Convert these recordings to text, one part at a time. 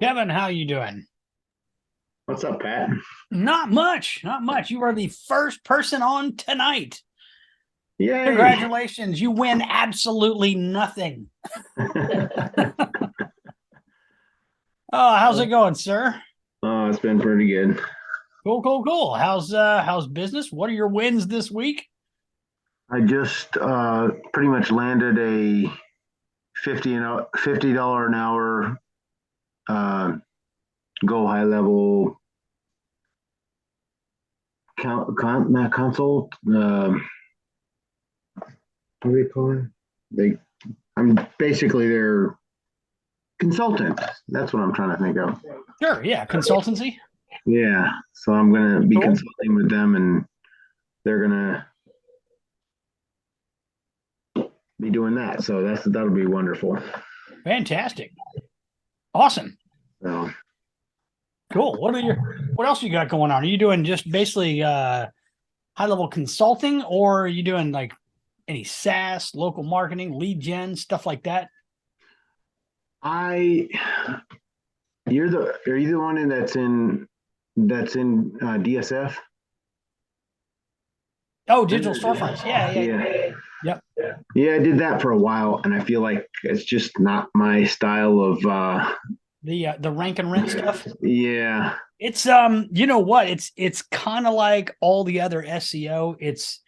Kevin, how you doing? What's up, Pat? Not much, not much. You are the first person on tonight. Yay! Congratulations. You win absolutely nothing. Oh, how's it going, sir? Oh, it's been pretty good. Cool, cool, cool. How's business? What are your wins this week? I just pretty much landed a $50 an hour uh, go high level not consult. What do they call it? They I'm basically their consultant. That's what I'm trying to think of. Sure, yeah, consultancy. Yeah, so I'm gonna be Cool. consulting with them, and they're gonna be doing that. So that'll be wonderful. Fantastic. Awesome. So Cool. What else you got going on? Are you doing just basically high level consulting, or are you doing like any SaaS, local marketing, lead gen, stuff like that? I are you the one that's in DSF? Oh, digital storefronts. Yeah, yeah. Yeah. Yep. Yeah, I did that for a while, and I feel like it's just not my style of The rank and rent stuff. yeah. It's you know what? It's kind of like all the other SEO. It's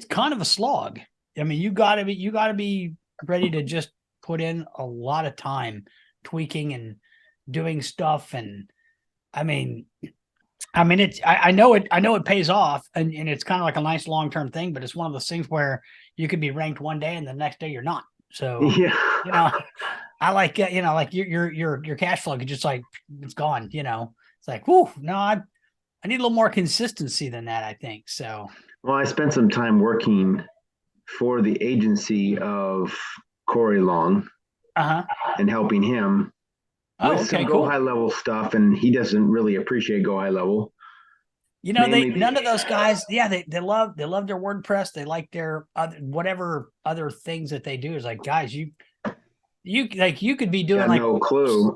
kind of a slog. I mean, you gotta be ready to just put in a lot of time tweaking and doing stuff. And I mean, I know it pays off, and it's kind of like a nice long-term thing, but it's one of those things where you could be ranked one day and the next day you're not. So, Yeah. you know, I like like your cash flow could just like it's gone, It's like, whoo, no, I need a little more consistency than that, I think. So, Well, I spent some time working for the agency of Corey Long uh-huh. and helping him Oh, with some okay, go cool. high level stuff, and he doesn't really appreciate go high level They mainly. none of those guys, yeah, they love their WordPress. They like their other whatever other things that they do. Is like, guys, you could be doing Got like no clue.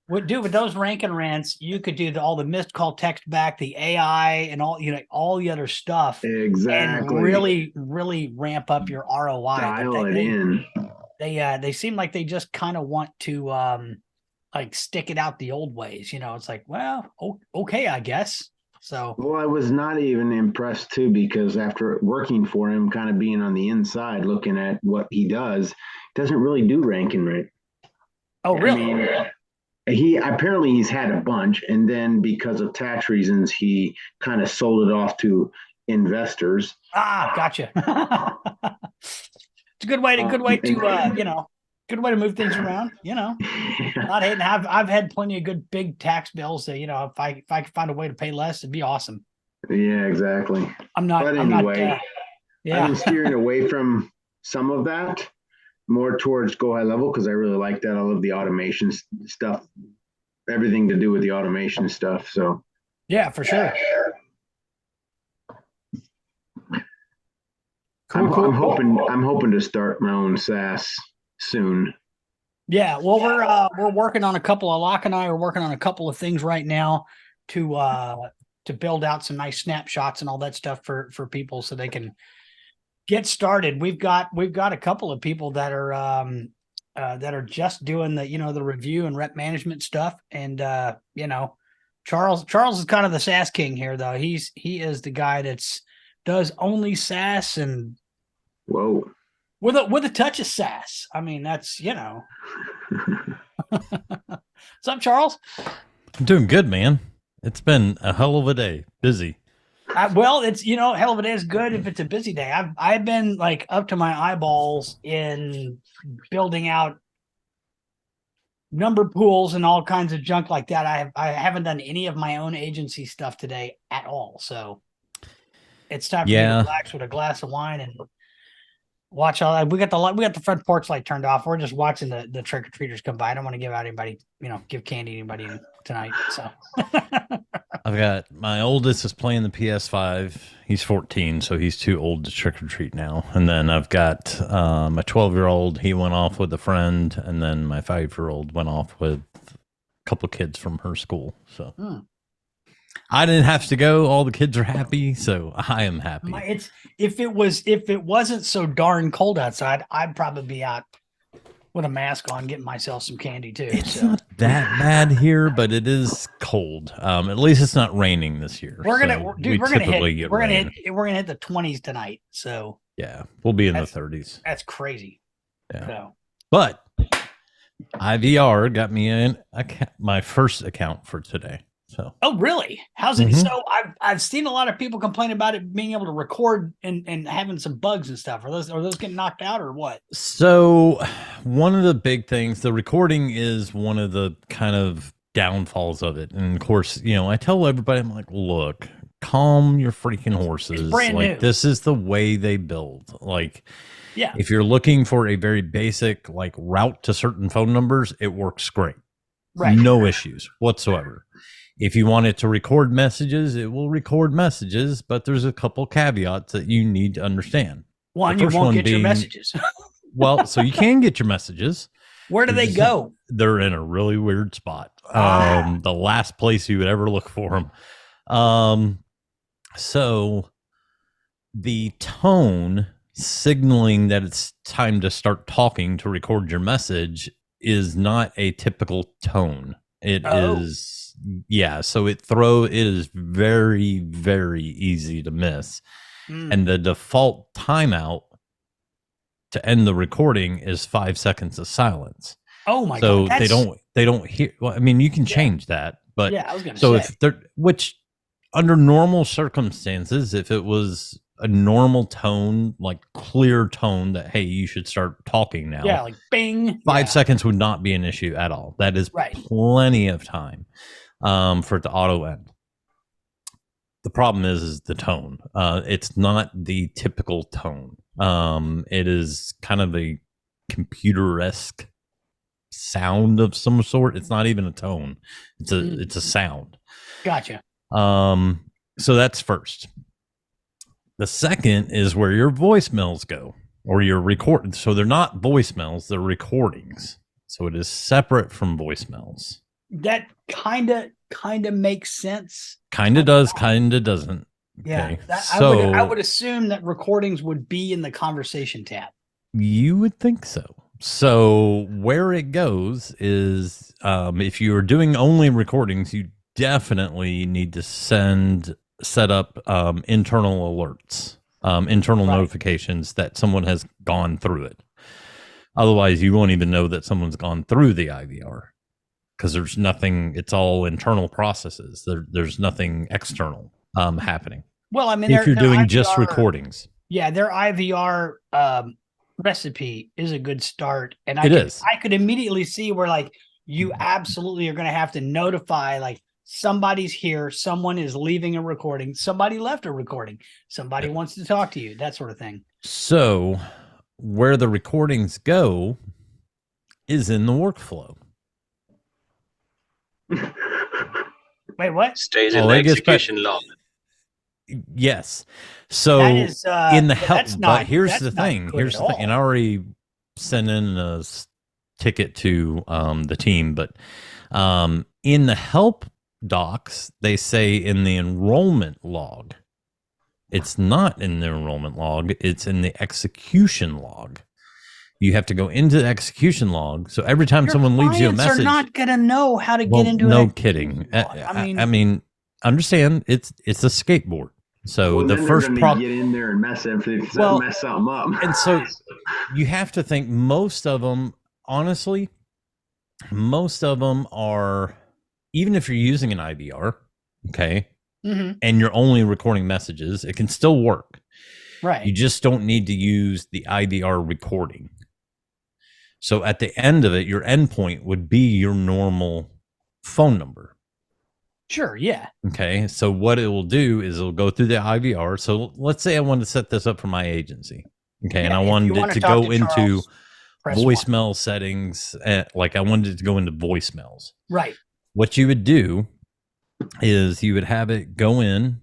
would do with those rank and rants. You could do all the missed call text back, the AI, and all the other stuff, and Exactly. really ramp up your ROI. But Dial it in. they seem like they just kind of want to like stick it out the old ways. It's like, well, okay, I guess. So Well, I was not even impressed too because after working for him, kind of being on the inside, looking at what he doesn't really do ranking right. oh, I really? mean, he's had a bunch, and then because of tax reasons, he kind of sold it off to investors. Ah, gotcha. It's a good way to move things around. Not hating. I've had plenty of good big tax bills that if I could find a way to pay less, it'd be awesome. Yeah, exactly. I'm not But I'm not anyway, I've yeah. been steering away from some of that more towards go high level because I really like that. I love the automation stuff, everything to do with the automation stuff. So Yeah, for sure. I'm Cool, I'm cool, cool. hoping to start my own SaaS soon. Yeah, well, we're working on a couple of Locke and I are working on a couple of things right now to to build out some nice snapshots and all that stuff for people so they can get started. We've got a couple of people that are just doing the review and rep management stuff. And Charles is kind of the SaaS king here, though. He is the guy that's does only SaaS and Whoa. with a touch of sass. I mean, that's What's up, Charles? I'm doing good, man. It's been a hell of a day. Busy. Well, it's hell of a day is good if it's a busy day. I've been like up to my eyeballs in building out number pools and all kinds of junk like that. I haven't done any of my own agency stuff today at all. So it's time for me to Yeah, relax with a glass of wine and watch all that. We got the front porch light turned off. We're just watching the trick or treaters come by. I don't want to give out anybody, give candy to anybody tonight. So I've got my oldest is playing the PS5. He's 14, so he's too old to trick or treat now. And then I've got my 12-year-old. He went off with a friend, and then my 5-year-old went off with couple kids from her school. So Hmm. I didn't have to go. All the kids are happy, so I am happy. If it wasn't so darn cold outside, I'd probably be out with a mask on, getting myself some candy too. It's not that bad here, but it is cold. At least it's not raining this year. We're gonna, so dude, we're typically gonna get hit rain. we're gonna hit the 20s tonight. So Yeah, we'll be in the 30s. that's crazy. Yeah. So. But IVR got me my first account for today. So. Oh, really? How's it? So I've seen a lot of people complain about it being able to record and having some bugs and stuff. Are those getting knocked out or what? So one of the big things, the recording is one of the kind of downfalls of it. And of course, I tell everybody, I'm like, look, calm your freaking horses. It's brand new. This is the way they build. Like, yeah, if you're looking for a very basic like route to certain phone numbers, it works great. Right. No issues whatsoever. If you want it to record messages, it will record messages, but there's a couple caveats that you need to understand. One, you won't get your messages. Well, so you can get your messages. Where do they go? They're in a really weird spot. The last place you would ever look for them. So the tone signaling that it's time to start talking to record your message is not a typical tone. It is, so it is very, very easy to miss. And the default timeout to end the recording is 5 seconds of silence. Oh my God. So they don't hear. Well, I mean, you can change that, but I was gonna say. if they're, which under normal circumstances, if it was a normal tone, like clear tone that, hey, you should start talking now. Yeah, like bing. 5 seconds would not be an issue at all. That is plenty of time for it to auto end. The problem is the tone. It's not the typical tone. It is kind of a computer-esque sound of some sort. It's not even a tone. It's a sound. Gotcha. So that's first. The second is where your voicemails go, or your record. So they're not voicemails, they're recordings. So it is separate from voicemails. That kind of makes sense. Kind of does, kind of doesn't. Yeah. Okay. I would assume that recordings would be in the conversation tab. You would think so. So where it goes is, if you are doing only recordings, you definitely need to set up internal alerts, internal notifications that someone has gone through it. Otherwise, you won't even know that someone's gone through the IVR because there's nothing. It's all internal processes. There's nothing external happening. Well, I mean, if you're doing IVR, just recordings, their IVR recipe is a good start, and I could immediately see where like you absolutely are going to have to notify like somebody's here, someone is leaving a recording, somebody left a recording, somebody wants to talk to you, that sort of thing. So where the recordings go is in the workflow. Wait, what? Stays in the execution log. Yes. So that is, in the help, but here's the thing. Here's the thing. And I already sent in a ticket to the team, but in the help docs, they say in the enrollment log. It's not in the enrollment log. It's in the execution log. You have to go into the execution log. So every time someone leaves you a message, are not going to know how to get into it. No kidding. I mean, understand it's a skateboard. So the first problem, get in there and mess something up. And so you have to think most of them, honestly, most of them are, even if you're using an IVR, okay, and you're only recording messages, it can still work. Right. You just don't need to use the IVR recording. So at the end of it, your endpoint would be your normal phone number. Sure, yeah. Okay, so what it will do is it'll go through the IVR. So let's say I wanted to set this up for my agency. Okay, and I wanted it to go into voicemail settings. Like I wanted it to go into voicemails. Right. What you would do is you would have it go in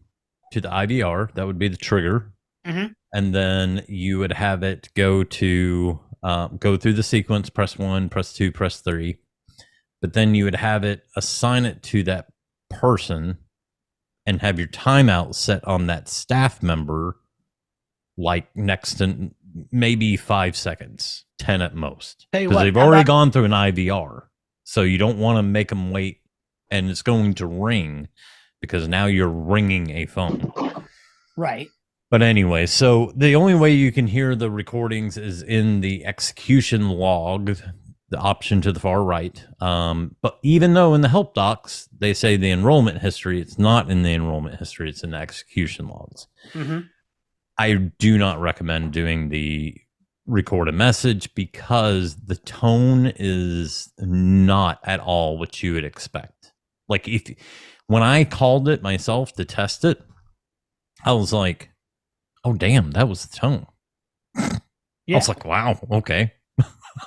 to the IVR. That would be the trigger. And then you would have it go to go through the sequence, press 1, press 2, press 3. but then you would have it assign it to that person and have your timeout set on that staff member, like next to maybe 5 seconds, 10 at most, Tell you because what, they've how already about- gone through an IVR. So you don't want to make them wait, and it's going to ring because now you're ringing a phone. Right. But anyway, so the only way you can hear the recordings is in the execution log, the option to the far right. But even though in the help docs, they say the enrollment history, it's not in the enrollment history, it's in the execution logs. Mm-hmm. I do not recommend doing the record a message because the tone is not at all what you would expect. Like when I called it myself to test it, I was like, oh, damn, that was the tone. Yeah. I was like, wow, okay.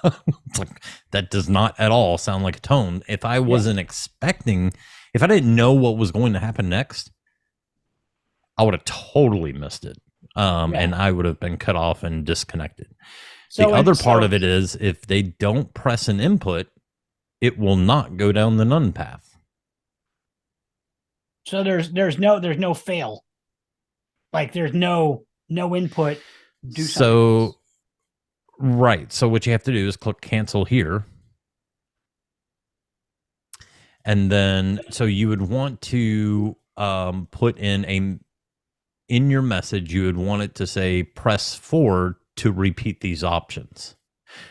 It's like, that does not at all sound like a tone. If I wasn't expecting, if I didn't know what was going to happen next, I would have totally missed it. And I would have been cut off and disconnected. So the other part of it is if they don't press an input, it will not go down the none path. So there's no fail. Like there's no input. Do something else. Right. So what you have to do is click cancel here. And then, so you would want to put in your message, you would want it to say press 4 to repeat these options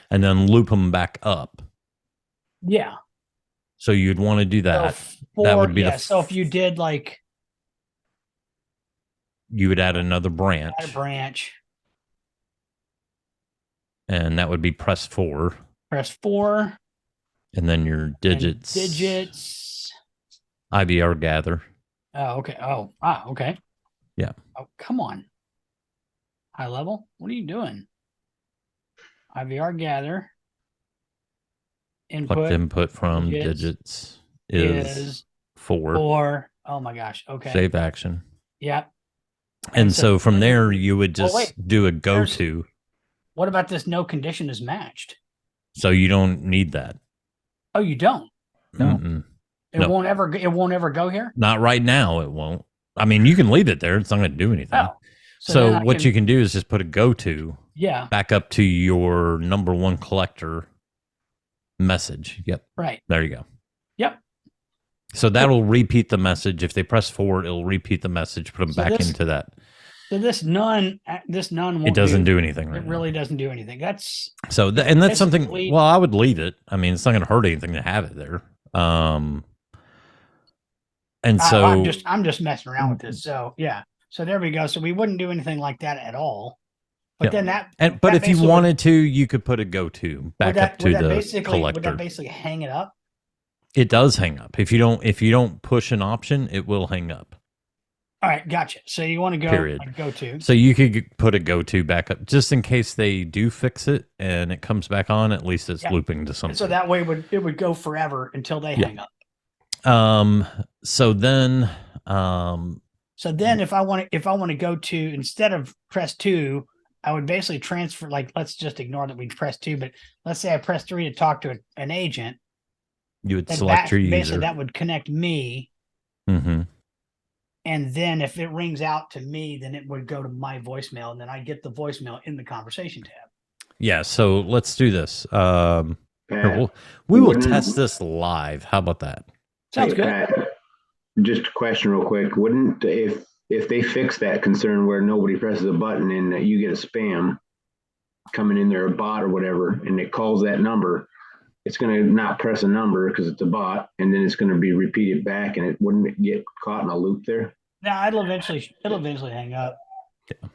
and then loop them back up. Yeah. So you'd want to do that. So that would be so if you did like, you would add another branch. Add a branch. And that would be press 4. Press 4. And then your digits. IVR gather. Oh, okay. Okay. Yeah. Oh, come on. High level? What are you doing? IVR gather. Input from digits is 4. 4. Oh my gosh. Okay. Save action. Yeah. And so from there, you would just do a go to. What about this no condition is matched? So you don't need that. Oh, you don't? No. Mm-mm. It won't ever go here? Not right now, it won't. I mean, you can leave it there. It's not going to do anything. Oh. So what you can do is just put a go to back up to your number 1 collector message. Yep. Right. There you go. Yep. So that'll repeat the message. If they press forward, it'll repeat the message, put them back into that. So this none won't it doesn't do anything right It now. really doesn't do anything. That's so and that's something. Well, I would leave it. I mean, it's not going to hurt anything to have it there. And so I'm just messing around with this. So yeah. So there we go. So we wouldn't do anything like that at all. But then but if you wanted to, you could put a go to back up to the collector. Would that basically hang it up? It does hang up. If you don't push an option, it will hang up. All right, gotcha. So you want to go go to. So you could put a go to back up just in case they do fix it and it comes back on. At least it's looping to something. And so that way it would go forever until they hang up. So then if I want to go to, instead of press 2, I would basically transfer, like, let's just ignore that we press 2, but let's say I press 3 to talk to an agent. You would select your user. Basically, that would connect me. Mm-hmm. And then if it rings out to me, then it would go to my voicemail, and then I get the voicemail in the conversation tab. Yeah. So let's do this. We will test this live. How about that? Sounds good. Pat, just a question real quick. Wouldn't, if they fix that concern where nobody presses a button and you get a spam coming in there, a bot or whatever, and it calls that number, it's going to not press a number because it's a bot, and then it's going to be repeated back, and it wouldn't get caught in a loop there? No, it'll eventually hang up. Yeah.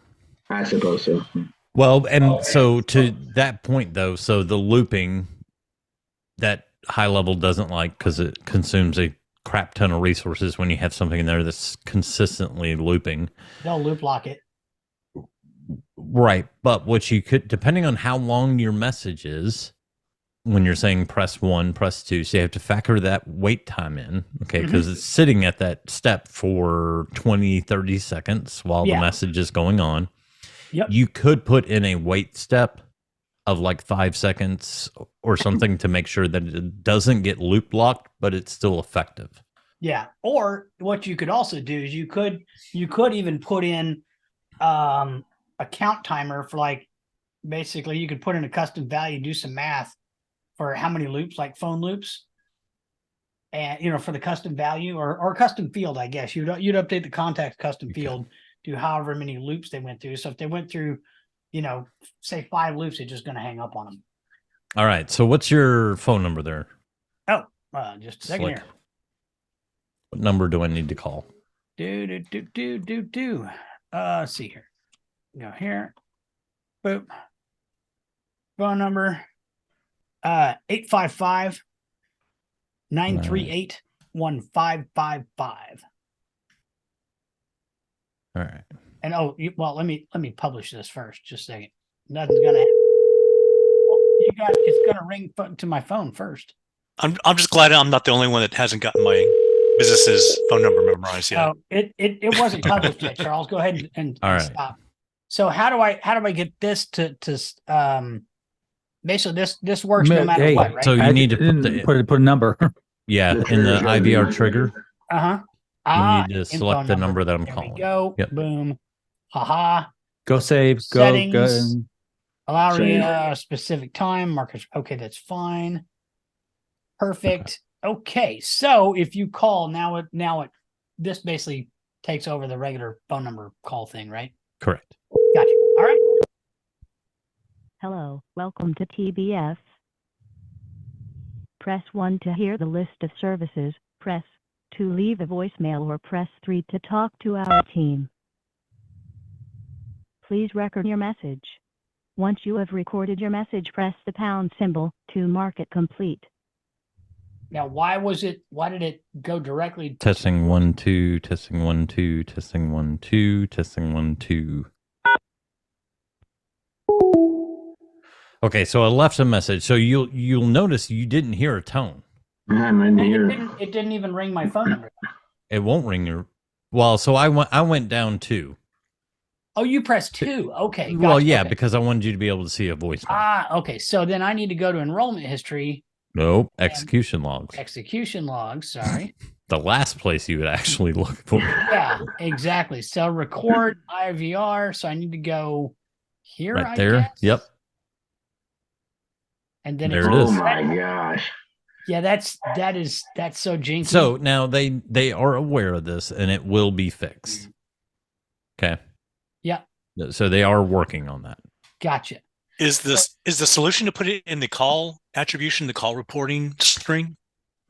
I suppose so. Well, and so to that point though, so the looping that high level doesn't like because it consumes a crap ton of resources when you have something in there that's consistently looping. They'll loop lock it. Right. But what you could, depending on how long your message is, when you're saying press 1, press 2, so you have to factor that wait time in, okay, because it's sitting at that step for 20, 30 seconds while the message is going on. Yep. You could put in a wait step of like 5 seconds or something to make sure that it doesn't get loop locked, but it's still effective. Yeah. Or what you could also do is you could even put in a count timer for like, basically you could put in a custom value, do some math for how many loops, like phone loops. And for the custom value or custom field, I guess you'd update the contact custom field to however many loops they went through. So if they went through, say 5 loops, it's just going to hang up on them. All right. So what's your phone number there? Oh, just a second here. What number do I need to call? Let's see here. Go here. Boop. Phone number 855 938 1555. All right. And let me publish this first. Just a second. Nothing's gonna happen. It's gonna ring to my phone first. I'm just glad I'm not the only one that hasn't gotten my business's phone number memorized yet. Oh, it wasn't published yet, Charles. Go ahead and All right. stop. So how do I get this to basically this works no matter what, right? So you need to put a number. Yeah, in the IVR trigger. Uh-huh. You need to select the number that I'm there calling. We go. Yep. Boom. Haha. Go save. Settings. Go. Allow a specific time. Markers. Okay, that's fine. Perfect. Okay. So if you call now this basically takes over the regular phone number call thing, right? Correct. Gotcha. All right. Hello, welcome to TBF. Press 1 to hear the list of services, press 2 to leave a voicemail, or press 3 to talk to our team. Please record your message. Once you have recorded your message, press the pound symbol to mark it complete. Now, why did it go directly? Testing 1 2, testing 1 2, testing 1 2, testing 1 2. Okay, so I left a message. So you'll notice you didn't hear a tone. It didn't even ring my phone number. It won't ring your. Well, so I went down 2. Oh, you pressed 2. Okay. Well, gotcha. yeah, Okay. because I wanted you to be able to see a voicemail. Okay. So then I need to go to enrollment history. Nope, execution logs. Execution logs. Sorry. The last place you would actually look for. Yeah, exactly. So record IVR. So I need to go here. Right I there. guess. Yep. And then There it is. Oh my gosh. Yeah, that's so jinky. So now they are aware of this, and it will be fixed. Okay. Yeah. So they are working on that. Gotcha. Is the solution to put it in the call attribution, the call reporting string?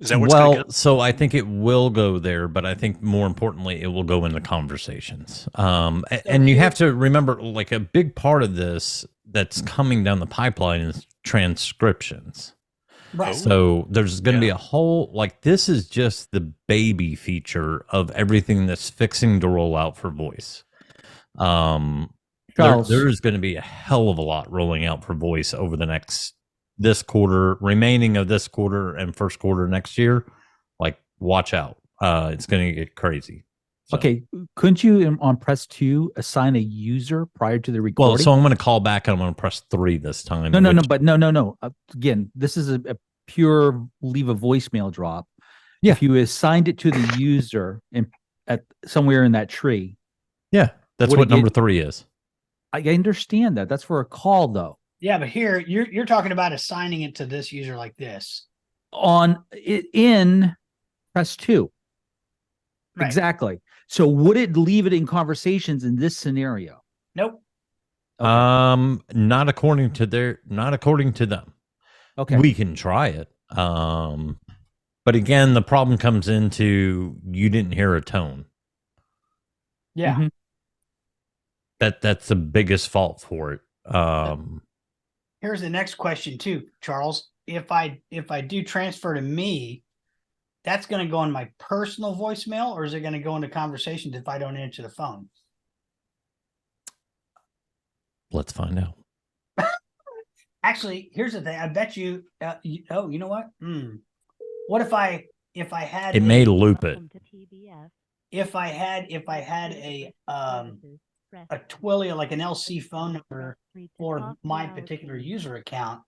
Is that where it's going to go? So I think it will go there, but I think more importantly, it will go into conversations. And you have to remember, like, a big part of this that's coming down the pipeline is transcriptions. Right. So there's going to be a whole, like, this is just the baby feature of everything that's fixing to roll out for voice. There's going to be a hell of a lot rolling out for voice over the this quarter, remaining of this quarter, and first quarter next year. Like, watch out. It's going to get crazy. So. Okay, couldn't you on press 2 assign a user prior to the recording? Well, so I'm going to call back and I'm going to press 3 this time. No. Again, this is a pure leave a voicemail drop. Yeah. If you assigned it to the user at somewhere in that tree. Yeah, that's what number 3 is. I understand that. That's for a call, though. Yeah, but here you're talking about assigning it to this user like this. In press 2. Right. Exactly. So would it leave it in conversations in this scenario? Nope. Okay. Not according to them. Okay. We can try it. But again, the problem comes into you didn't hear a tone. Yeah. Mm-hmm. That's the biggest fault for it. Here's the next question too, Charles. If I do transfer to me, that's going to go on my personal voicemail, or is it going to go into conversations if I don't answer the phone? Let's find out. Actually, here's the thing. I bet you. You know what? What if I had? It may loop it. If I had a a Twilio, like an LC phone number Press 3 to for talk to my our particular team. user account,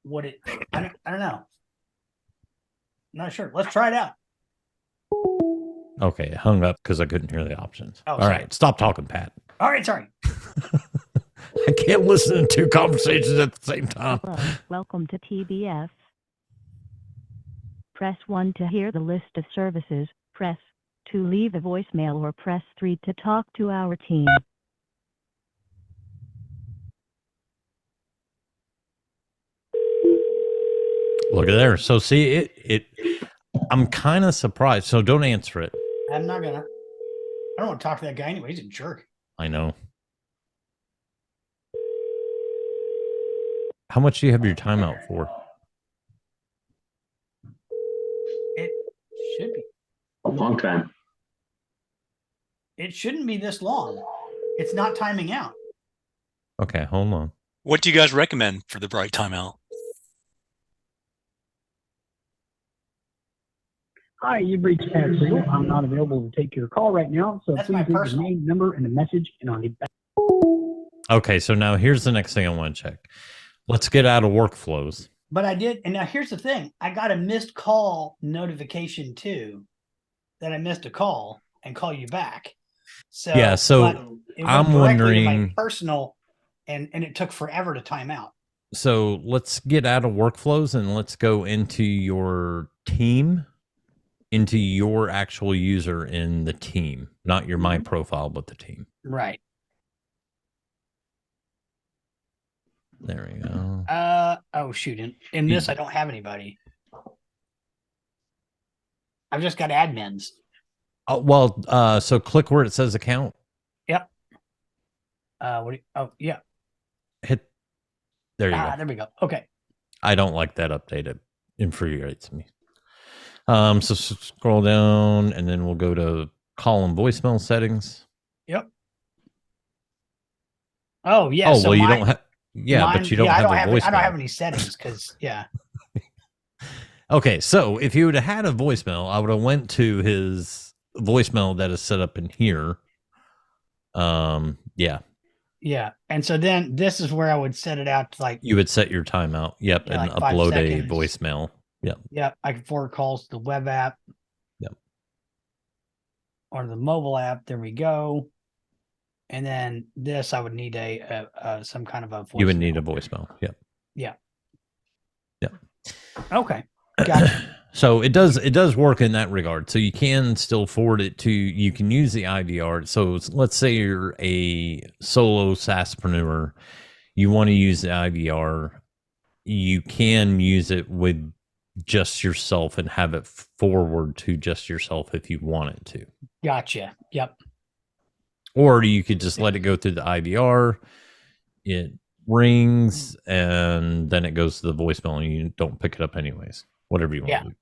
would it, I don't know. Not sure. Let's try it out. Okay, it hung up because I couldn't hear the options. Oh, All sorry. right, stop talking, Pat. All right, sorry. I can't listen to two conversations at the same time. Hello, welcome to TBF. Press 1 to hear the list of services, press 2 leave a voicemail, or press 3 to talk to our team. Look at there. So see it. I'm kind of surprised. So don't answer it. I'm not gonna. I don't want to talk to that guy anyway. He's a jerk. I know. How much do you have your timeout for? It should be. A long time. It shouldn't be this long. It's not timing out. Okay, hold on. What do you guys recommend for the bright timeout? Hi, you've reached Pat Siegel. I'm not available to take your call right now, so That's please my leave your personal. name, number, and a message, and I'll get back. Okay, so now here's the next thing I want to check. Let's get out of workflows. But I did, and now here's the thing: I got a missed call notification too, that I missed a call and call you back. So Yeah, so but it went I'm directly to my wondering- personal, and it took forever to time out. So let's get out of workflows and let's go into your team, into your actual user in the team, not your My Profile, but the team. Right. There we go. Oh shoot! In this, I don't have anybody. I've just got admins. Oh, well, so click where it says account. Yep. What? Oh yeah. Hit. There you go. There we go. Okay. I don't like that update. It infuriates me. So scroll down and then we'll go to call and voicemail settings. Yep. Oh yeah. Oh, so well, you mine- don't have. Yeah, mine- but you don't yeah, have a I voicemail. don't have any settings because yeah. Okay, so if you would have had a voicemail, I would have went to his voicemail that is set up in here. Yeah. Yeah. And so then this is where I would set it out to like, You would set your timeout. Yep, Yeah, and like 5 upload seconds. a voicemail. Yep. yeah, I can forward calls to the web app. Yep. Or the mobile app. There we go. And then this, I would need some kind of a You would voicemail. need a voicemail. Yep. Yeah. Yep. Okay. Gotcha. So it does work in that regard. So you can still forward it to, you can use the IVR. So let's say you're a solo SaaSpreneur, you want to use the IVR, you can use it with just yourself and have it forward to just yourself if you wanted to. Gotcha. Yep. Or you could just let it go through the IVR, it rings, and then it goes to the voicemail and you don't pick it up anyways. Whatever you want Yeah. to do.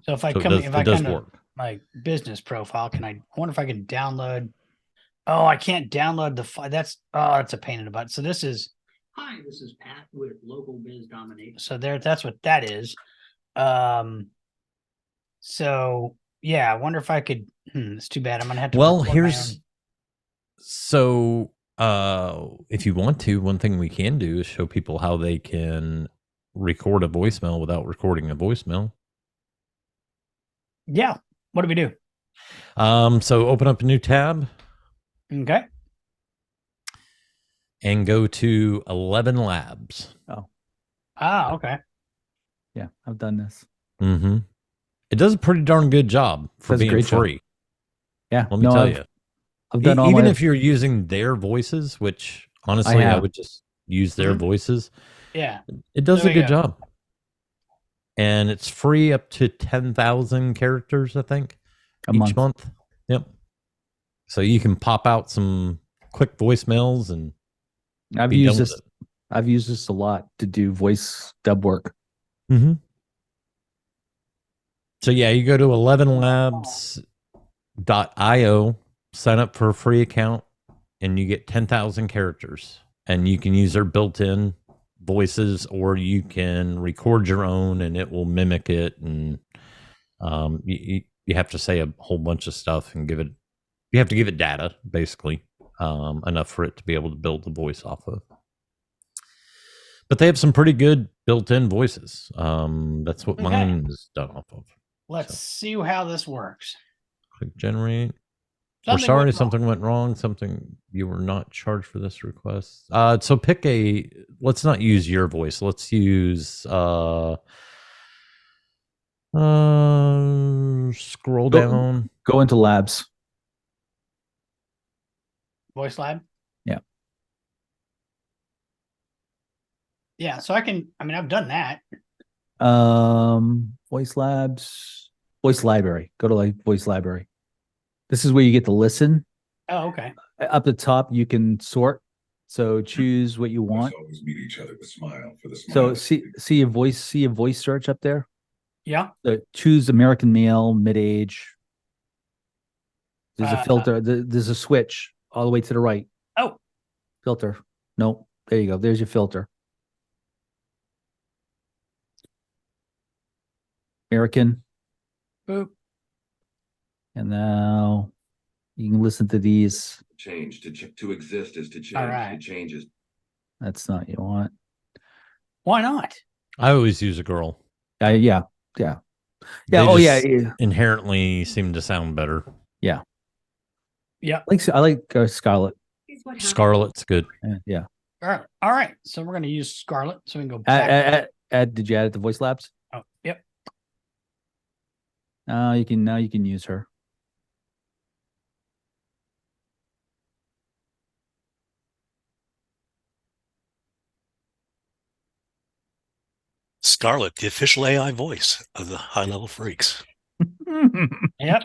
So if I it come, does, if I it does come to work. my business profile, I wonder if I can download. Oh, I can't download the file. That's a pain in the butt. So this is, hi, this is Pat with Local Biz Dominate. So that's what that is. So yeah, I wonder if I could, it's too bad. I'm going to have to. Well, record my here's own. so if you want to, one thing we can do is show people how they can record a voicemail without recording a voicemail. Yeah. What do we do? So open up a new tab Okay. and go to 11 Labs. Okay. Yeah, I've done this. Mm-hmm. It does a pretty darn good job for Does a being great job. free. Yeah, Let me tell you. I've done all Even my, if you're using their voices, which honestly I have. would just use their Mhm. voices, Yeah. it does There a you good go. job. And it's free up to 10,000 characters, I think, a each month. month. Yep. So you can pop out some quick voicemails and I've be used done with this. I've used this a lot to do voice dub work. it. Mm-hmm. So yeah, you go to 11labs.io, sign up for a free account, and you get 10,000 characters. And you can use their built-in voices, or you can record your own and it will mimic it. And you have to say a whole bunch of stuff and you have to give it data, basically. enough for it to be able to build the voice off of. But they have some pretty good built-in voices. That's what mine is done off of. Let's see how this works. Click generate. Something Something went wrong. Something, you were not charged for this request. So pick let's not use your voice. Let's use scroll down. Go into labs. Voice lab. Yeah. Yeah. So I've done that. Voice labs, voice library. Go to voice library. This is where you get to listen. Oh, okay. Up the top, you can sort. So choose what you want. Always meet each other with smile for the So see your voice search up there. Yeah. So choose American male, mid-age. There's a filter. There's a switch all the way to the right. Oh. Filter. No, there you go. There's your filter. American. Boop. And now you can listen to these. Change to exist is to change. All right. To change is. That's not what you want. Why not? I always use a girl. Yeah. They Yeah. just inherently seem to sound better. Yeah. Yeah. I like Scarlet. Scarlet's good. Yeah. All right. So we're going to use Scarlet. So we can go back. Did you add it to voice labs? Oh, yep. You can use her. Scarlet, the official AI voice of the Highlevel Freaks. Yep.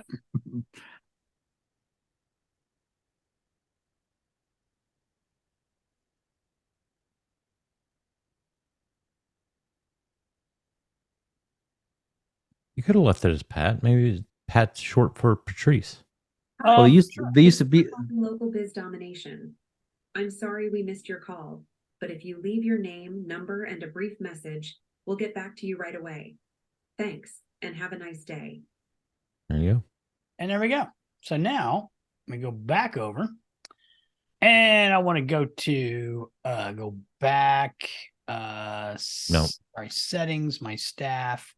You could have left it as Pat. Maybe Pat's short for Patrice. Well, they used to be local biz domination. I'm sorry we missed your call, but if you leave your name, number, and a brief message, we'll get back to you right away. Thanks, and have a nice day. There you go. And there we go. So now let me go back over, and I want to go to go back. Sorry, settings, my staff,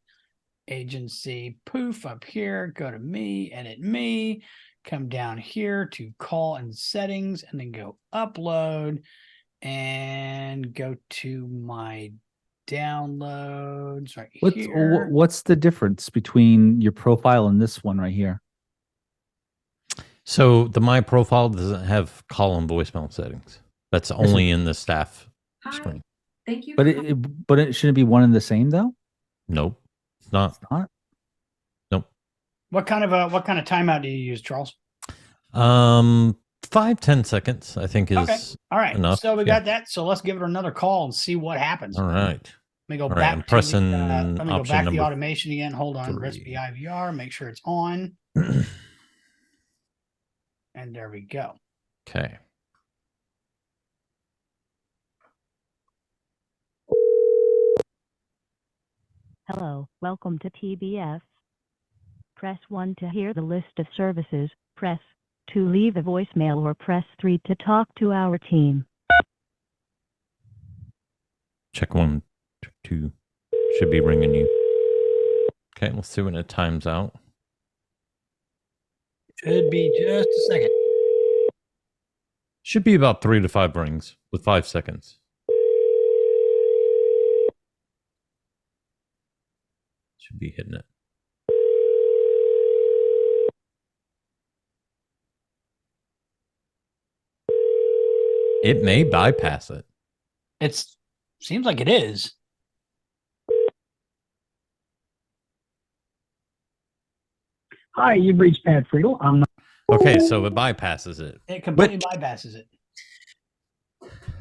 agency, poof up here. Go to me, edit me. Come down here to call and settings, and then go upload, and go to my downloads right here. What's the difference between your profile and this one right here? So the My Profile doesn't have call and voicemail settings. That's only in the staff screen. Thank you. But it shouldn't be one and the same though. Nope, it's not. It's not. Nope. What kind of timeout do you use, Charles? 5-10 seconds, I think is okay. All right. enough. So we got that. So let's give it another call and see what happens. All right. Let me go All back. right, I'm pressing let me go option back to the number automation again. Hold on. 3. Recipe IVR. Make sure it's on. And there we go. Okay. Hello, welcome to TBS. Press 1 to hear the list of services, press 2 to leave a voicemail, or press 3 to talk to our team. Check 1, check 2. Should be ringing you. Okay, let's see when it times out. Should be just a second. Should be about 3 to 5 rings with 5 seconds. Should be hitting it. It may bypass it. Seems like it is. Hi, you've reached Pat Friedel. I'm not. Okay, so it bypasses it. It completely bypasses it.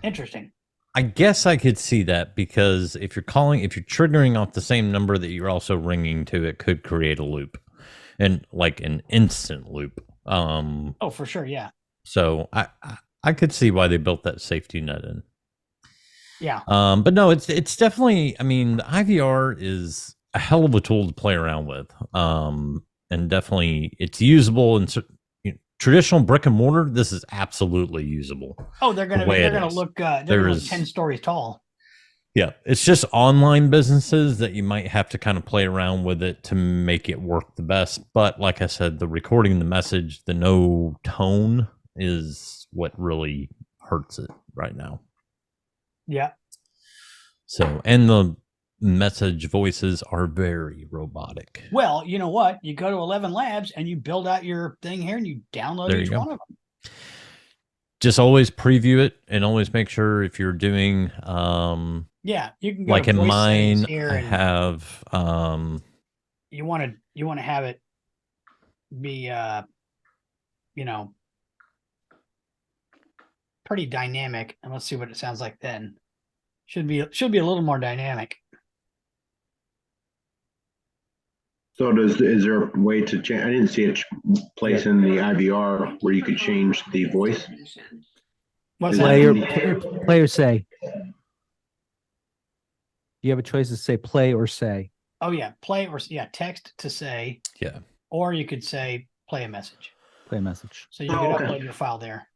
Interesting. I guess I could see that because if you're triggering off the same number that you're also ringing to, it could create a loop, and like an instant loop. Oh, for sure, yeah. So I could see why they built that safety net in. Yeah. But no, it's definitely. I mean, the IVR is a hell of a tool to play around with. And definitely it's usable in traditional brick and mortar, this is absolutely usable. Oh, they're gonna look 10 stories tall. Yeah, it's just online businesses that you might have to kind of play around with it to make it work the best. But like I said, the recording the message, the no tone is what really hurts it right now. Yeah. So, and the message voices are very robotic. Well, you know what? You go to 11 Labs and you build out your thing here and you download each one of them. Just always preview it and always make sure if you're doing yeah, you can go like to in voice mine settings here I and have you want to have it be you know, pretty dynamic, and let's see what it sounds like then. Should be a little more dynamic. So is there a way to change? I didn't see a place in the IVR where you could change the voice. What's that? Play or say. You have a choice to say play or say. Oh yeah, play or text to say. Yeah. Or you could say play a message. Play a message. So you could upload your file there.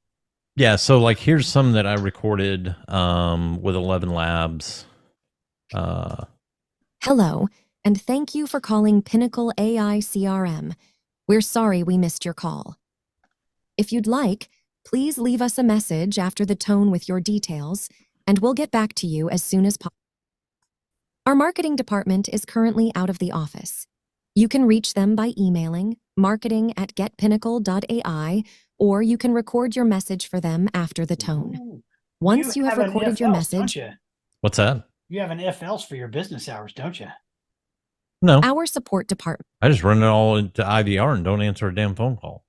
Yeah, so like here's some that I recorded with 11 Labs. Hello, and thank you for calling Pinnacle AI CRM. We're sorry we missed your call. If you'd like, please leave us a message after the tone with your details, and we'll get back to you as soon as possible. Our marketing department is currently out of the office. You can reach them by emailing marketing@getpinnacle.ai, or you can record your message for them after the tone. Ooh. Once you have recorded your message... What's that? You have an FLs for your business hours, don't you? No. Our support department... I just run it all into IVR and don't answer a damn phone call.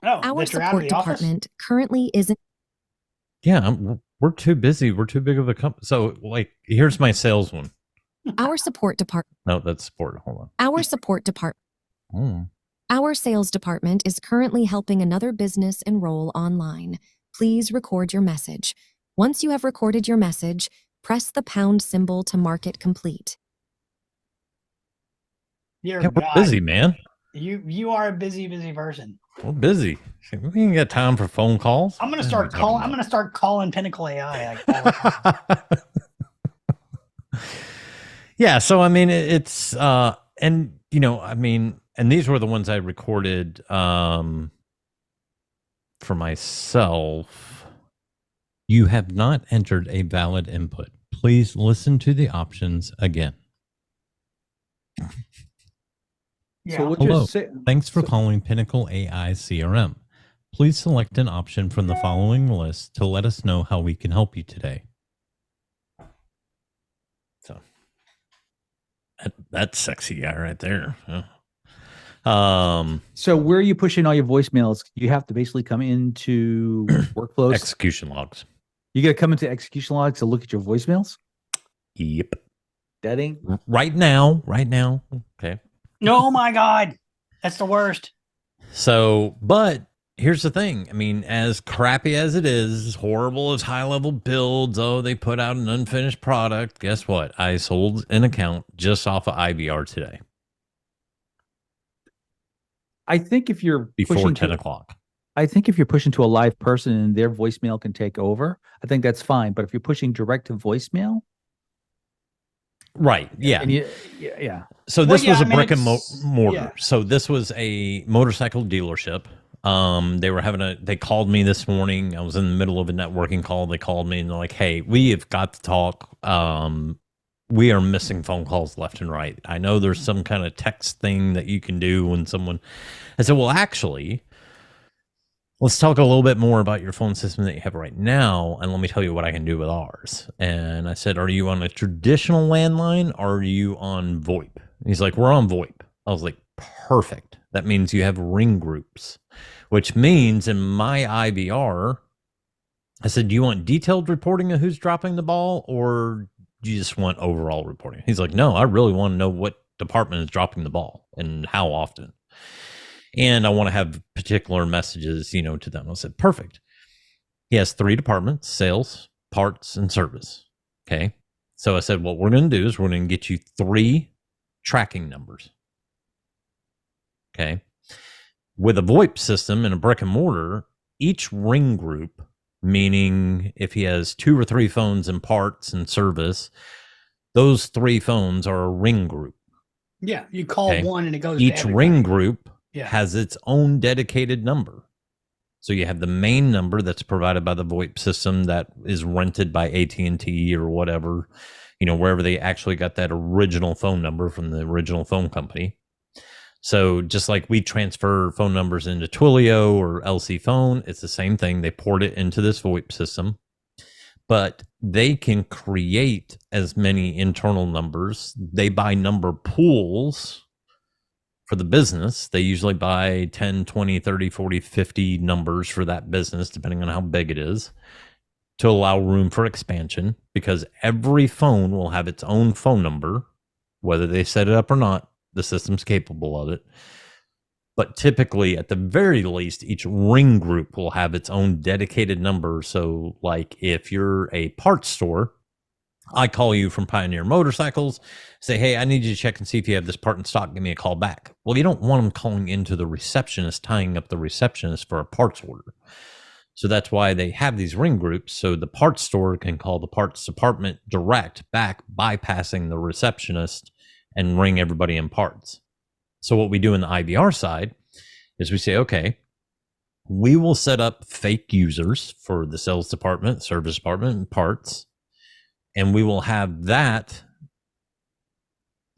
No, our support department currently isn't... Yeah, we're too busy. We're too big of a company. So, like, here's my sales one. Our support department... No, that's support. Hold on. Our support department... Oh. Our sales department is currently helping another business enroll online. Please record your message. Once you have recorded your message, press the pound symbol to mark it complete. We're busy, man. You are a busy person. We're busy. We ain't got time for phone calls. I'm gonna start calling Pinnacle AI. Yeah, so I mean it's and you know, I mean, and these were the ones I recorded for myself. You have not entered a valid input. Please listen to the options again. Yeah. So Hello. Thanks for calling Pinnacle AI CRM. Please select an option from the following list to let us know how we can help you today. So that's sexy guy right there. So where are you pushing all your voicemails? You have to basically come into workflows. Execution logs. You got to come into execution logs to look at your voicemails. Yep. That ain't right now. Okay. Oh my God. That's the worst. So, but here's the thing. I mean, as crappy as it is, as horrible as Highlevel builds, they put out an unfinished product. Guess what? I sold an account just off of IVR today. I think if you're before 10 o'clock. I think if you're pushing to a live person and their voicemail can take over, I think that's fine. But if you're pushing direct to voicemail, right? Yeah, and yeah. So this was a brick and mortar. Yeah. So this was a motorcycle dealership. They called me this morning. I was in the middle of a networking call. They called me and they're like, "Hey, we have got to talk. We are missing phone calls left and right. I know there's some kind of text thing that you can do when someone..." I said, "Well, actually, let's talk a little bit more about your phone system that you have right now, and let me tell you what I can do with ours." And I said, "Are you on a traditional landline or are you on VoIP?" And he's like, "We're on VoIP." I was like, "Perfect. That means you have ring groups," which means in my IVR, I said, "Do you want detailed reporting of who's dropping the ball, or do you just want overall reporting?" He's like, "No, I really want to know what department is dropping the ball and how often. And I want to have particular messages, to them." I said, "Perfect." He has 3 departments: sales, parts, and service. Okay. So I said, what we're going to do is we're going to get you 3 tracking numbers. Okay. With a VoIP system in a brick and mortar, each ring group, meaning if he has 2 or 3 phones in parts and service, those 3 phones are a ring group. Yeah, you call one and it goes each to ring group Yeah. has its own dedicated number. So you have the main number that's provided by the VoIP system that is rented by AT&T or whatever, wherever they actually got that original phone number from the original phone company. So just like we transfer phone numbers into Twilio or LC Phone, it's the same thing. They port it into this VoIP system, but they can create as many internal numbers. They buy number pools for the business. They usually buy 10, 20, 30, 40, 50 numbers for that business, depending on how big it is, to allow room for expansion, because every phone will have its own phone number, whether they set it up or not. The system's capable of it. But typically, at the very least, each ring group will have its own dedicated number. So like if you're a parts store, I call you from Pioneer Motorcycles, say, hey, I need you to check and see if you have this part in stock. Give me a call back. Well, you don't want them calling into the receptionist, tying up the receptionist for a parts order. So that's why they have these ring groups. So the parts store can call the parts department direct back, bypassing the receptionist, and ring everybody in parts. So what we do in the IVR side is we say, okay, we will set up fake users for the sales department, service department, and parts. And we will have that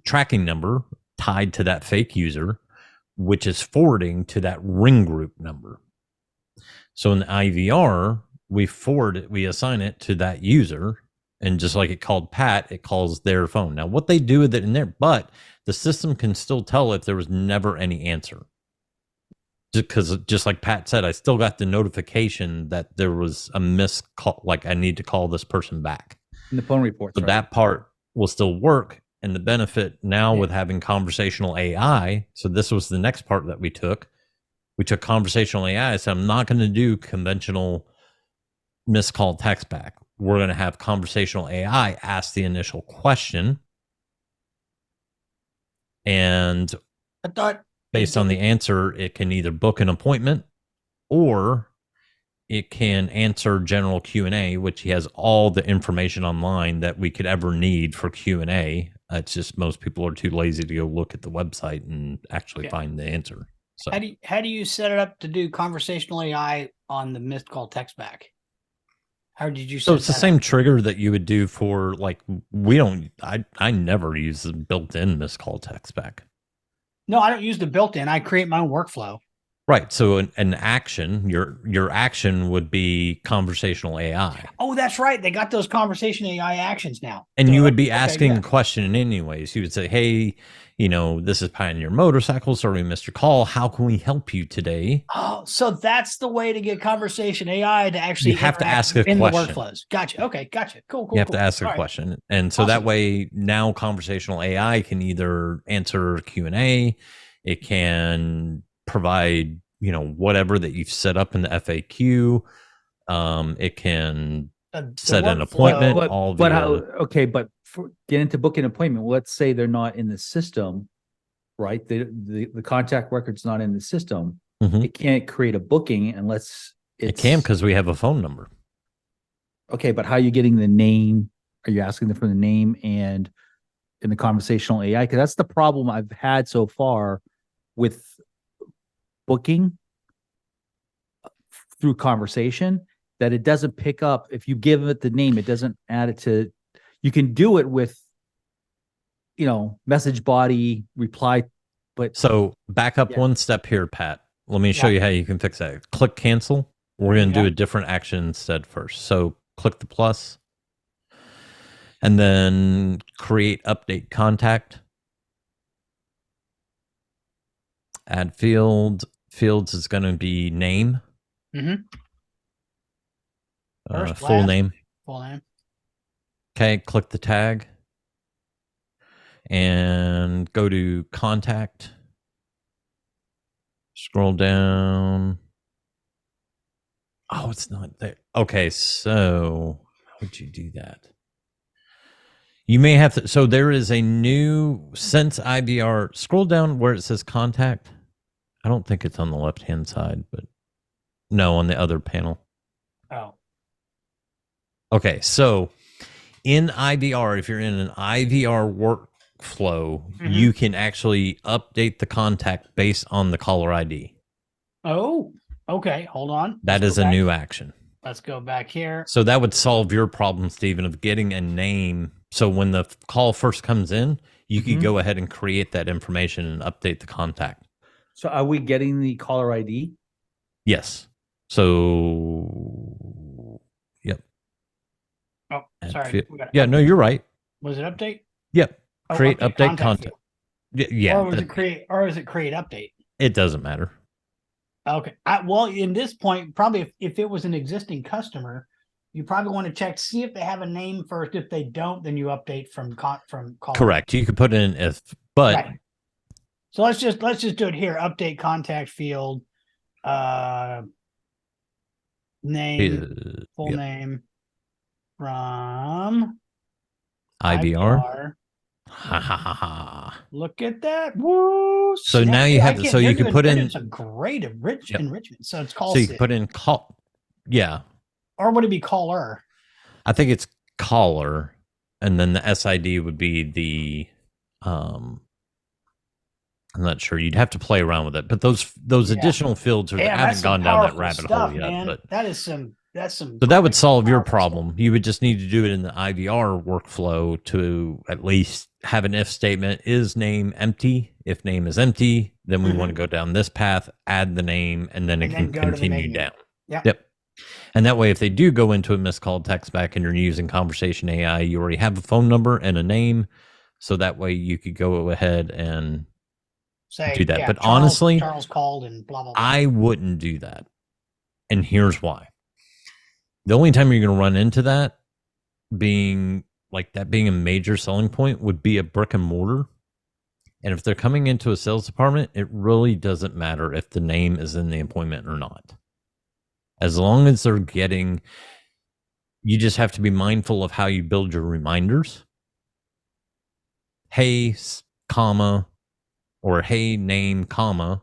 tracking number tied to that fake user, which is forwarding to that ring group number. So in the IVR, we assign it to that user. And just like it called Pat, it calls their phone. Now, what they do with it in there, but the system can still tell if there was never any answer. Because just like Pat said, I still got the notification that there was a missed call, like I need to call this person back. In the phone reports. So that part will still work. And the benefit now with having conversational AI, so this was the next part that we took. We took conversational AI, so I'm not going to do conventional missed call text back. We're going to have conversational AI ask the initial question. And based on the answer, it can either book an appointment or it can answer general Q&A, which he has all the information online that we could ever need for Q&A. It's just most people are too lazy to go look at the website and actually find the answer. So how do you set it up to do conversational AI on the missed call text back? How did you? So it's the same trigger that you would do for like I never use the built-in missed call text back. No, I don't use the built-in. I create my own workflow. Right. So an action, your action would be conversational AI. Oh, that's right. They got those conversation AI actions now. And you would be asking a question anyways. You would say, hey, this is Pioneer Motorcycles. Sorry, we missed your call. How can we help you today? Oh, so that's the way to get conversation AI to actually you have to ask a in question. The workflows. Gotcha. Okay, gotcha. Cool. You have to ask a question. And so that way now conversational AI can either answer Q&A, it can provide, whatever that you've set up in the FAQ. It can set an appointment. But get into book an appointment. Let's say they're not in the system, right? The contact record's not in the system. Mm-hmm. It can't create a booking unless it can, because we have a phone number. Okay, but how are you getting the name? Are you asking them for the name and in the conversational AI? Because that's the problem I've had so far with booking through conversation, that it doesn't pick up. If you give it the name, it doesn't add it to. You can do it with, message body reply, but so back up one step here, Pat. Let me show you how you can fix that. Click cancel. We're going to do a different action instead first. So click the plus and then create update contact. Add fields is going to be name. Mm-hmm. Full name. Full name. Okay, click the tag and go to contact. Scroll down. Oh, it's not there. Okay, so how would you do that? You may have to. So there is a new, since IVR, scroll down where it says contact. I don't think it's on the left-hand side, but no, on the other panel. Oh. Okay, so in IVR, if you're in an IVR workflow, you can actually update the contact based on the caller ID. Oh, okay. Hold on. That is a new action. Let's go back here. So that would solve your problem, Stephen, of getting a name. So when the call first comes in, you could go ahead and create that information and update the contact. So are we getting the caller ID? Yes. So, yep. Oh, sorry. Yeah, no, you're right. Was it update? Yep. Oh, Create update contact. Yeah. Or was it create? Or is it create update? It doesn't matter. Okay. Well, in this point, probably if it was an existing customer, you probably want to check to see if they have a name first. If they don't, then you update from call. Correct. You could put in if, but right. So let's just do it here. Update contact field, name, full name from IVR. Ha ha ha ha. Look at that. Woo. So now you have, so you can put in. It's a great enrichment. So it's called. So you can put in call. Yeah. Or would it be caller? I think it's caller, and then the SID would be the. I'm not sure. You'd have to play around with it, but those additional fields I haven't gone down that rabbit hole yet. Man. But that's some. So that would solve your problem. You would just need to do it in the IVR workflow to at least have an if statement. Is name empty? If name is empty, then we want to go down this path, add the name, and then it can continue down. Yep. And that way, if they do go into a missed call text back and you're using conversation AI, you already have a phone number and a name. So that way you could go ahead and do that. But honestly, Charles called and blah, blah, blah. I wouldn't do that. And here's why. The only time you're going to run into that being a major selling point would be a brick and mortar. And if they're coming into a sales department, it really doesn't matter if the name is in the appointment or not. As long as they're getting, you just have to be mindful of how you build your reminders. Hey, comma, or hey, name, comma.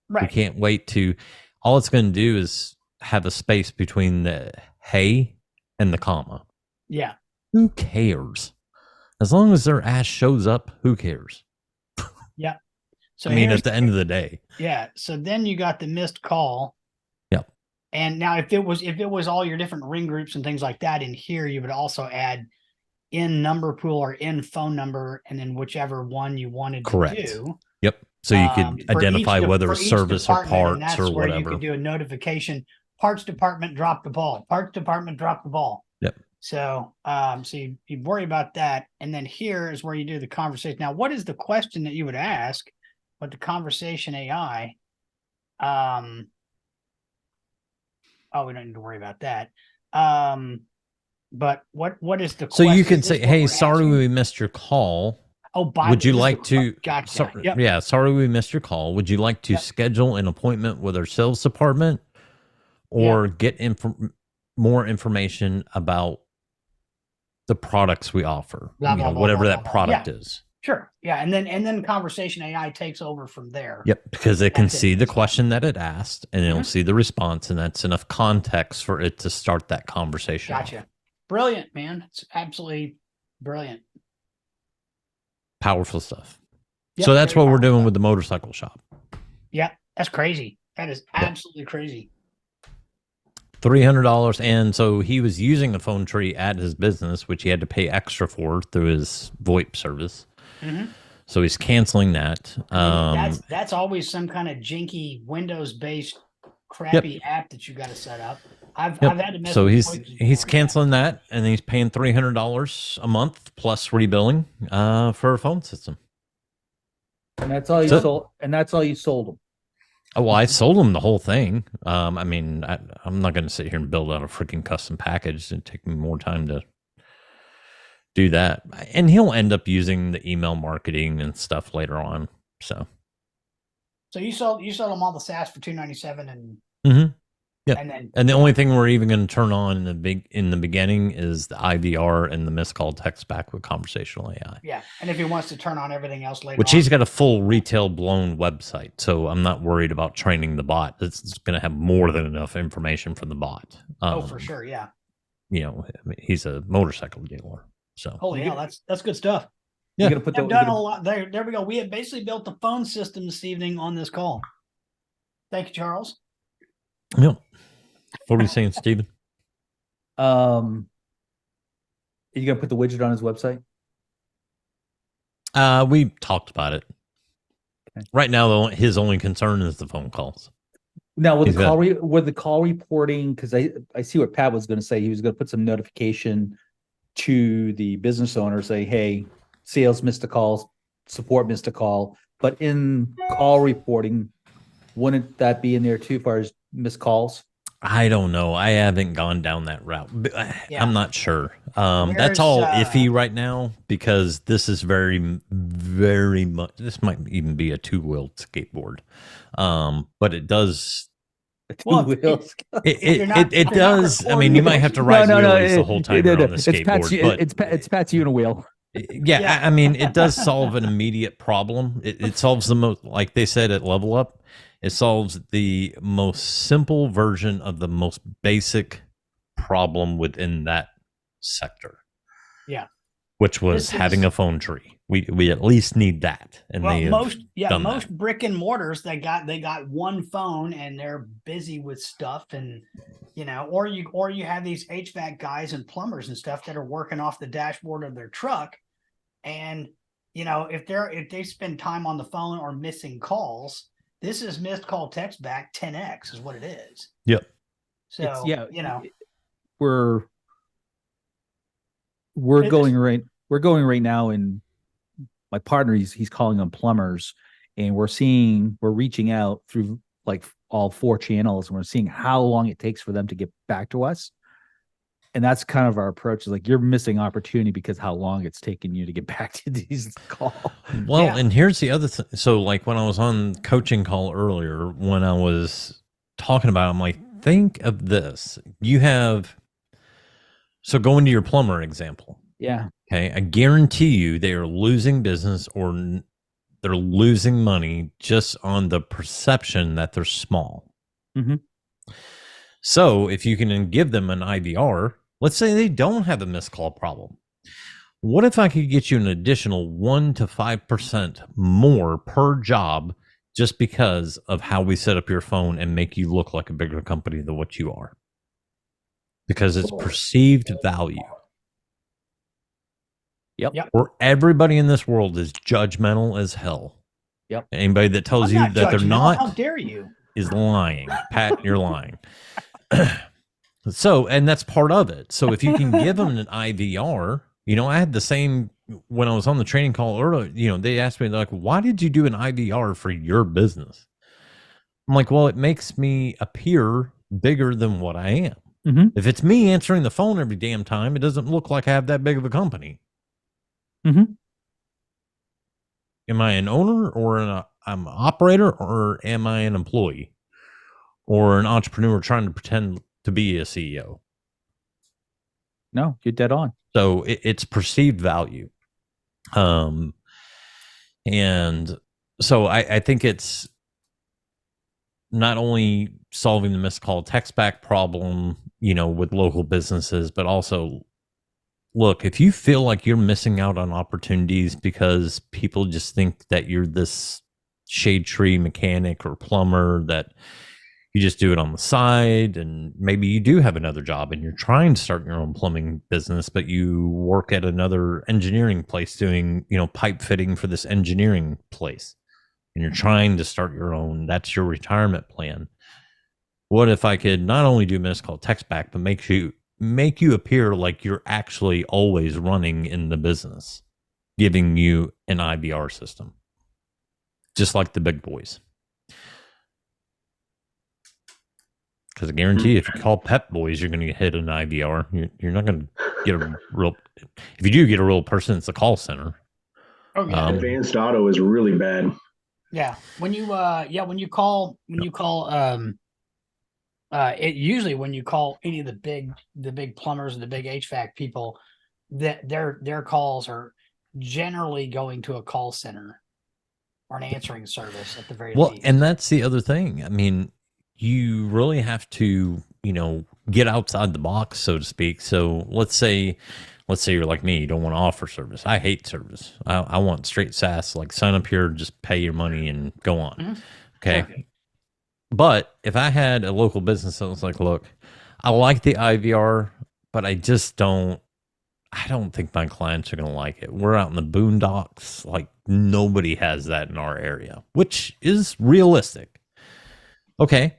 Right. We can't wait to, all it's going to do is have a space between the hey and the comma. Yeah. Who cares? As long as their ass shows up, who cares? Yeah. So I mean, at the end of the day. Yeah. So then you got the missed call. Yep. And now if it was all your different ring groups and things like that in here, you would also add in number pool or in phone number, and then whichever one you wanted to do. Yep. So you could identify whether it's service or parts or whatever. You could do a notification. Parts department dropped the ball. Parts department dropped the ball. Yep. So, so you worry about that, and then here is where you do the conversation. Now, what is the question that you would ask? But the conversation AI. Oh, we don't need to worry about that. But what is the question? So you can say, "Hey, sorry we missed your call. Oh, would you like to? Gotcha. Yeah, sorry we missed your call. Would you like to schedule an appointment with our sales department, or get more information about the products we offer? Whatever that product is." Sure. Yeah, and then conversation AI takes over from there. Yep, because it can see the question that it asked, and it'll see the response, and that's enough context for it to start that conversation. Gotcha. Brilliant, man. It's absolutely brilliant. Powerful stuff. Yep, so that's what we're doing with the motorcycle shop. Yeah, that's crazy. That is absolutely crazy. $300, and so he was using a phone tree at his business, which he had to pay extra for through his VoIP service. So he's canceling that. That's always some kind of janky Windows-based crappy app that you got to set up. I've had to mess. So he's canceling that, and he's paying $300 a month plus rebilling for a phone system. And that's all you sold. And that's all you sold him. Oh, well, I sold him the whole thing. I mean, I'm not going to sit here and build out a freaking custom package. It'd take me more time to do that. And he'll end up using the email marketing and stuff later on. So you sold him all the SaaS for $297 and Yeah. And then the only thing we're even going to turn on in the beginning is the IVR and the missed call text back with conversational AI. Yeah. And if he wants to turn on everything else later Which on, he's got a full retail blown website. So I'm not worried about training the bot. It's going to have more than enough information from the bot. for sure. Yeah. You know, I mean, he's a motorcycle dealer. So Holy hell, that's good stuff. Yeah. You're gonna put I've done a lot. There we go. We have basically built the phone system this evening on this call. Thank you, Charles. Yeah. What are you saying, Steven? Are you gonna put the widget on his website? We talked about it. Okay. Right now, though, his only concern is the phone calls. Now with He's the call reporting, because I see what Pat was going to say. He was going to put some notification to the business owner, say, "Hey, sales missed a call, support missed a call." But in call reporting, wouldn't that be in there too, as far as missed calls? I don't know. I haven't gone down that route. Yeah. I'm not sure. That's all There's, iffy right now because this is very, very much. This might even be a two-wheeled skateboard, but it does. Well, It does. I mean, you might have to ride wheelies the whole time you're on the skateboard. It's Pat's unwheel. Yeah, I mean, it does solve an immediate problem. It solves the most, like they said at Level Up, it solves the most simple version of the most basic problem within that sector. Yeah. Which was having a phone tree. We at least need that. And most brick and mortars they got one phone and they're busy with stuff, and you know, or you have these HVAC guys and plumbers and stuff that are working off the dashboard of their truck, and you know, if they spend time on the phone or missing calls, this is missed call text back 10x is what it is. Yep. So you know, we're going right now, and my partner he's calling on plumbers, and we're reaching out through like all 4 channels, and we're seeing how long it takes for them to get back to us. And that's kind of our approach, is like, you're missing opportunity because how long it's taken you to get back to these calls. Well, and here's the other thing. So like when I was on coaching call earlier, when I was talking about it, I'm like, think of this. So go into your plumber example. Yeah. Okay. I guarantee you they are losing business or they're losing money just on the perception that they're small. Mm-hmm. So if you can give them an IVR, let's say they don't have a missed call problem. What if I could get you an additional 1 to 5% more per job just because of how we set up your phone and make you look like a bigger company than what you are? Because it's perceived value. Yep. Where everybody in this world is judgmental as hell. Yep. Anybody that tells you that they're not, how dare you, is lying. Pat, you're lying. So, and that's part of it. So if you can give them an IVR, you know, I had the same when I was on the training call earlier, you know, they asked me, like, why did you do an IVR for your business? I'm like, well, it makes me appear bigger than what I am. Mm-hmm. If it's me answering the phone every damn time, it doesn't look like I have that big of a company. Mm-hmm. Am I an owner or I'm an operator, or am I an employee or an entrepreneur trying to pretend to be a CEO? No, you're dead on. So it's perceived value. And so I think it's not only solving the missed call text back problem, you know, with local businesses, but also, look, if you feel like you're missing out on opportunities because people just think that you're this shade tree mechanic or plumber, that you just do it on the side, and maybe you do have another job and you're trying to start your own plumbing business, but you work at another engineering place doing, you know, pipe fitting for this engineering place, and you're trying to start your own, that's your retirement plan. What if I could not only do missed call text back, but make you appear like you're actually always running in the business, giving you an IVR system, just like the big boys. Because I guarantee you, if you call Pep Boys, you're going to hit an IVR. You're not going to get a real. If you do get a real person, it's a call center. Oh yeah. Advanced auto is really bad. Yeah. When you call It usually when you call any of the big plumbers and the big HVAC people, that their calls are generally going to a call center or an answering service at the very least. And that's the other thing. I mean, you really have to, get outside the box, so to speak. So let's say you're like me, you don't want to offer service. I hate service. I want straight SaaS, like sign up here, just pay your money and go on. Mm-hmm. Okay. Sure. But if I had a local business that was like, look, I like the IVR, but I don't think my clients are going to like it. We're out in the boondocks. Like nobody has that in our area, which is realistic. Okay.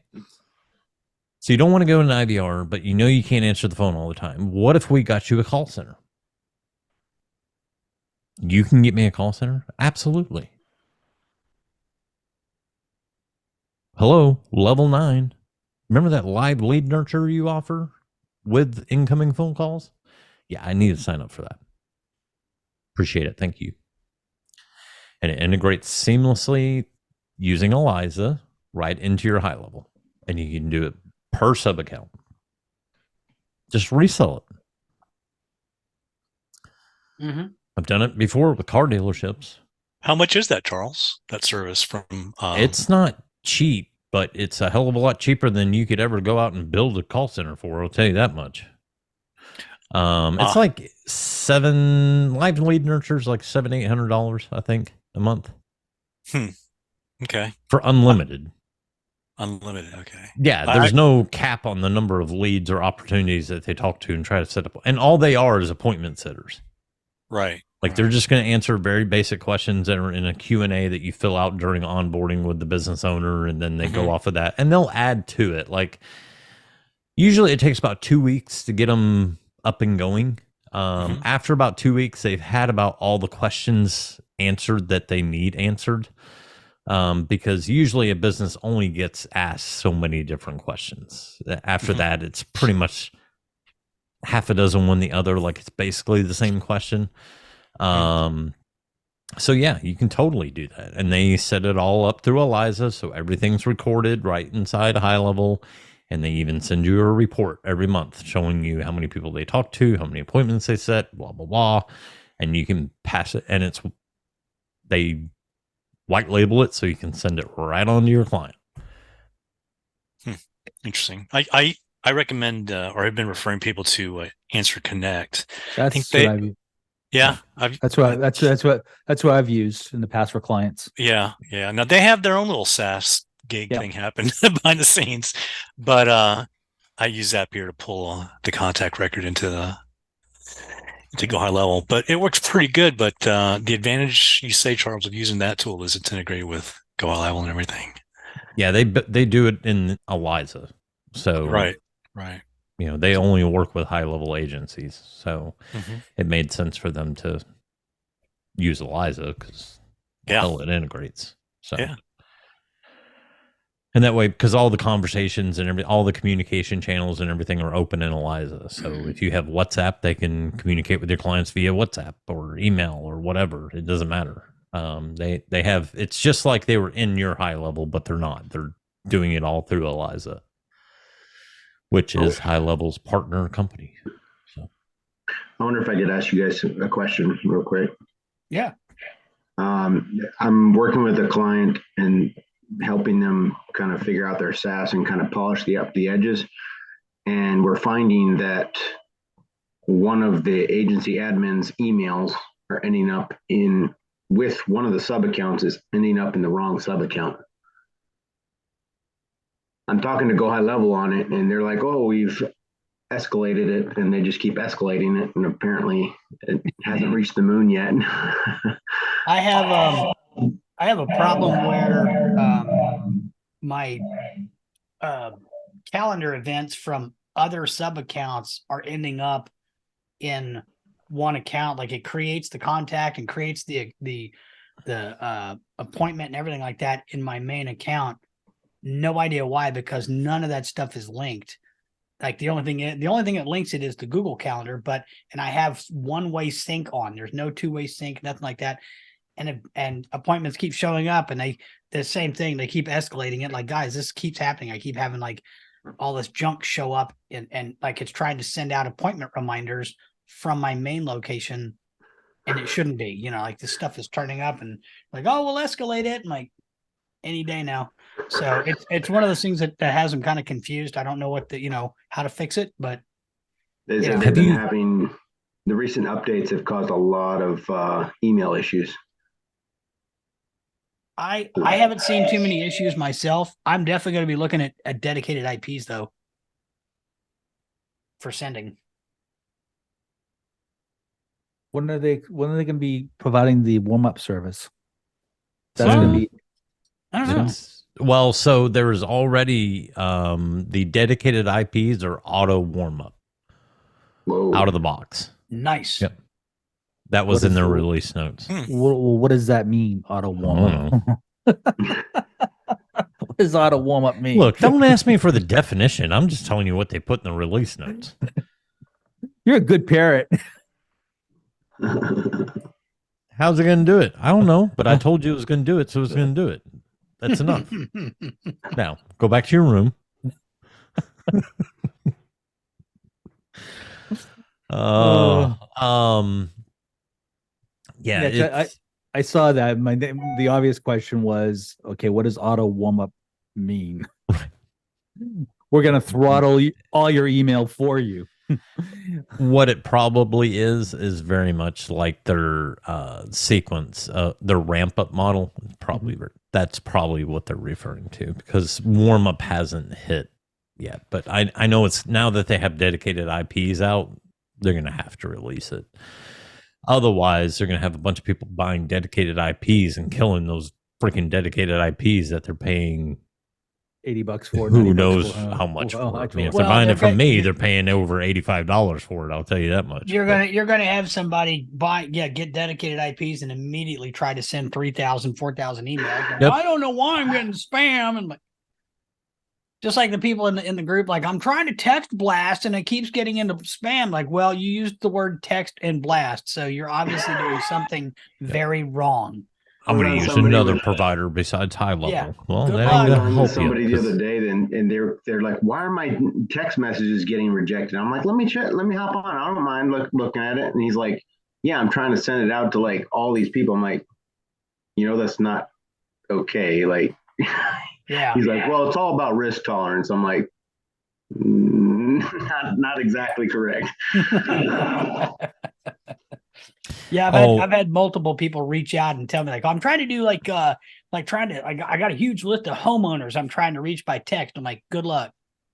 So you don't want to go in an IVR, but you can't answer the phone all the time. What if we got you a call center? You can get me a call center? Absolutely. Hello, level 9. Remember that live lead nurture you offer with incoming phone calls? Yeah, I need to sign up for that. Appreciate it. Thank you. And it integrates seamlessly using 𝙒𝙖𝙣𝙩 right into your Highlevel. And you can do it per sub account. Just resell it. Mm-hmm. I've done it before with car dealerships. How much is that, Charles? That service from? It's not cheap, but it's a hell of a lot cheaper than you could ever go out and build a call center for. I'll tell you that much. It's like live lead nurtures, like $700-800, I think, a month. Okay. For unlimited. Unlimited. Okay. Yeah, there's no cap on the number of leads or opportunities that they talk to and try to set up. And all they are is appointment setters. Right. Like they're just going to answer very basic questions that are in a Q&A that you fill out during onboarding with the business owner, and then they go off of that, and they'll add to it. Like usually it takes about 2 weeks to get them up and going. After about 2 weeks, they've had about all the questions answered that they need answered. Because usually a business only gets asked so many different questions. After that, it's pretty much half a dozen one the other, like it's basically the same question. So yeah, you can totally do that. And they set it all up through 𝙒𝙖𝙣𝙩, so everything's recorded right inside Highlevel. And they even send you a report every month showing you how many people they talk to, how many appointments they set, blah, blah, blah. And you can pass it, and they white label it so you can send it right on to your client. Interesting. I recommend, or I've been referring people to Answer Connect. That's what I've used in the past for clients. Yeah. Now they have their own little SaaS gig thing happen behind the scenes, but I use Zapier to pull the contact record into GoHighLevel, but it works pretty good. But the advantage, you say, Charles, of using that tool is it's integrated with GoHighLevel and everything. Yeah, they do it in 𝙒𝙖𝙣𝙩. So right. They only work with high-level agencies, so it made sense for them to use 𝙒𝙖𝙣 because it integrates. So and that way, because all the conversations and all the communication channels and everything are open in 𝙒𝙖𝙣. So if you have WhatsApp, they can communicate with your clients via WhatsApp or email or whatever. It doesn't matter. They have, it's just like they were in your Highlevel, but they're not. They're doing it all through 𝙒𝙖𝙣, which is Highlevel's partner company. So I wonder if I could ask you guys a question real quick. Yeah. I'm working with a client and helping them kind of figure out their SaaS and kind of polish the edges. And we're finding that one of the agency admins' emails are ending up with one of the sub accounts is ending up in the wrong sub account. I'm talking to GoHighLevel on it, and they're like, "Oh, we've escalated it," and they just keep escalating it, and apparently it hasn't reached the moon yet. I have a problem where my calendar events from other sub accounts are ending up in one account. Like it creates the contact and creates the appointment and everything like that in my main account. No idea why, because none of that stuff is linked. Like the only thing that links it is the Google Calendar, and I have one-way sync on. There's no two-way sync, nothing like that. And appointments keep showing up, and the same thing. They keep escalating it. Like, guys, this keeps happening. I keep having like all this junk show up and like it's trying to send out appointment reminders from my main location, and it shouldn't be, you know, like this stuff is turning up and like, oh, we'll escalate it. And like any day now. So it's one of those things that has them kind of confused. I don't know what how to fix it, but They've been having the recent updates have caused a lot of email issues. I haven't seen too many issues myself. I'm definitely going to be looking at dedicated IPs though for sending. When are they going to be providing the warm-up service? That's going to be. I don't know. Well, so there's already the dedicated IPs are auto warm-up out of the box. Nice. Yep. That was in their release notes. What does that mean, auto warm-up? What does auto warm-up mean? Look, don't ask me for the definition. I'm just telling you what they put in the release notes. You're a good parrot. How's it going to do it? I don't know, but I told you it was going to do it, so it was going to do it. That's enough. Now, go back to your room. Yeah, I saw that. The obvious question was, okay, what does auto warm-up mean? We're going to throttle all your email for you. What it probably is very much like their sequence, their ramp up model. That's probably what they're referring to, because warm up hasn't hit yet. But I know it's now that they have dedicated IPs out, they're going to have to release it. Otherwise, they're going to have a bunch of people buying dedicated IPs and killing those freaking dedicated IPs that they're paying $80 for. Who knows how much for it? I mean, if they're buying it from me, they're paying over $85 for it. I'll tell you that much. You're gonna have somebody get dedicated IPs and immediately try to send 3,000, 4,000 emails. Yep. I don't know why I'm getting spam, and like, just like the people in the group, like, I'm trying to text blast and it keeps getting into spam. Like, well, you used the word text and blast, so you're obviously doing something very wrong. I'm going to use another provider besides Highlevel. Yeah. Well, that ain't going to help somebody the other day, and they're like, "Why are my text messages getting rejected?" I'm like, "Let me check. Let me hop on. I don't mind looking at it." And he's like, "Yeah, I'm trying to send it out to like all these people." I'm like, that's not okay. Like, yeah. He's like, "Well, it's all about risk tolerance." I'm like, not exactly correct. Yeah, I've had multiple people reach out and tell me, like, I'm trying to do I got a huge list of homeowners I'm trying to reach by text. I'm like, good luck.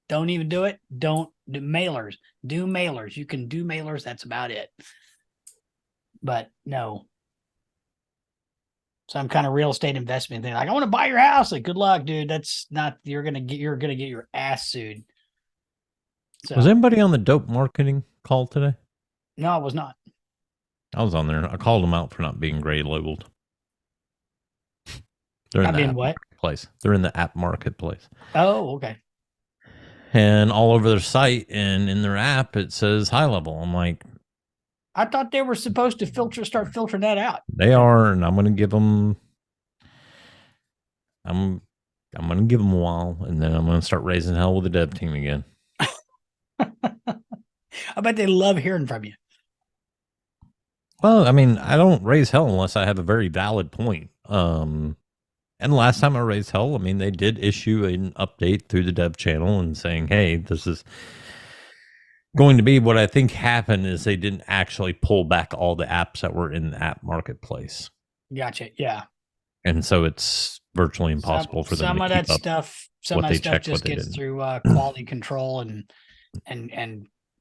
Don't even do it. Don't do mailers. Do mailers. You can do mailers. That's about it. But no. Some kind of real estate investment thing. Like, I want to buy your house. Like, good luck, dude. That's not, you're gonna get your ass sued. So, was anybody on the dope marketing call today? No, it was not. I was on there. I called them out for not being gray labeled. They're in the app marketplace. They're in the app marketplace. Oh, okay. And all over their site and in their app, it says Highlevel. I'm like, I thought they were supposed to start filtering that out. They are, and I'm going to give them. I'm going to give them a while, and then I'm going to start raising hell with the dev team again. I bet they love hearing from you. Well, I mean, I don't raise hell unless I have a very valid point. And last time I raised hell, I mean, they did issue an update through the dev channel and saying, hey, this is going to be what I think happened is they didn't actually pull back all the apps that were in the app marketplace. Gotcha. Yeah. And so it's virtually impossible for them some to of keep that up stuff. Some of that stuff just gets through quality control and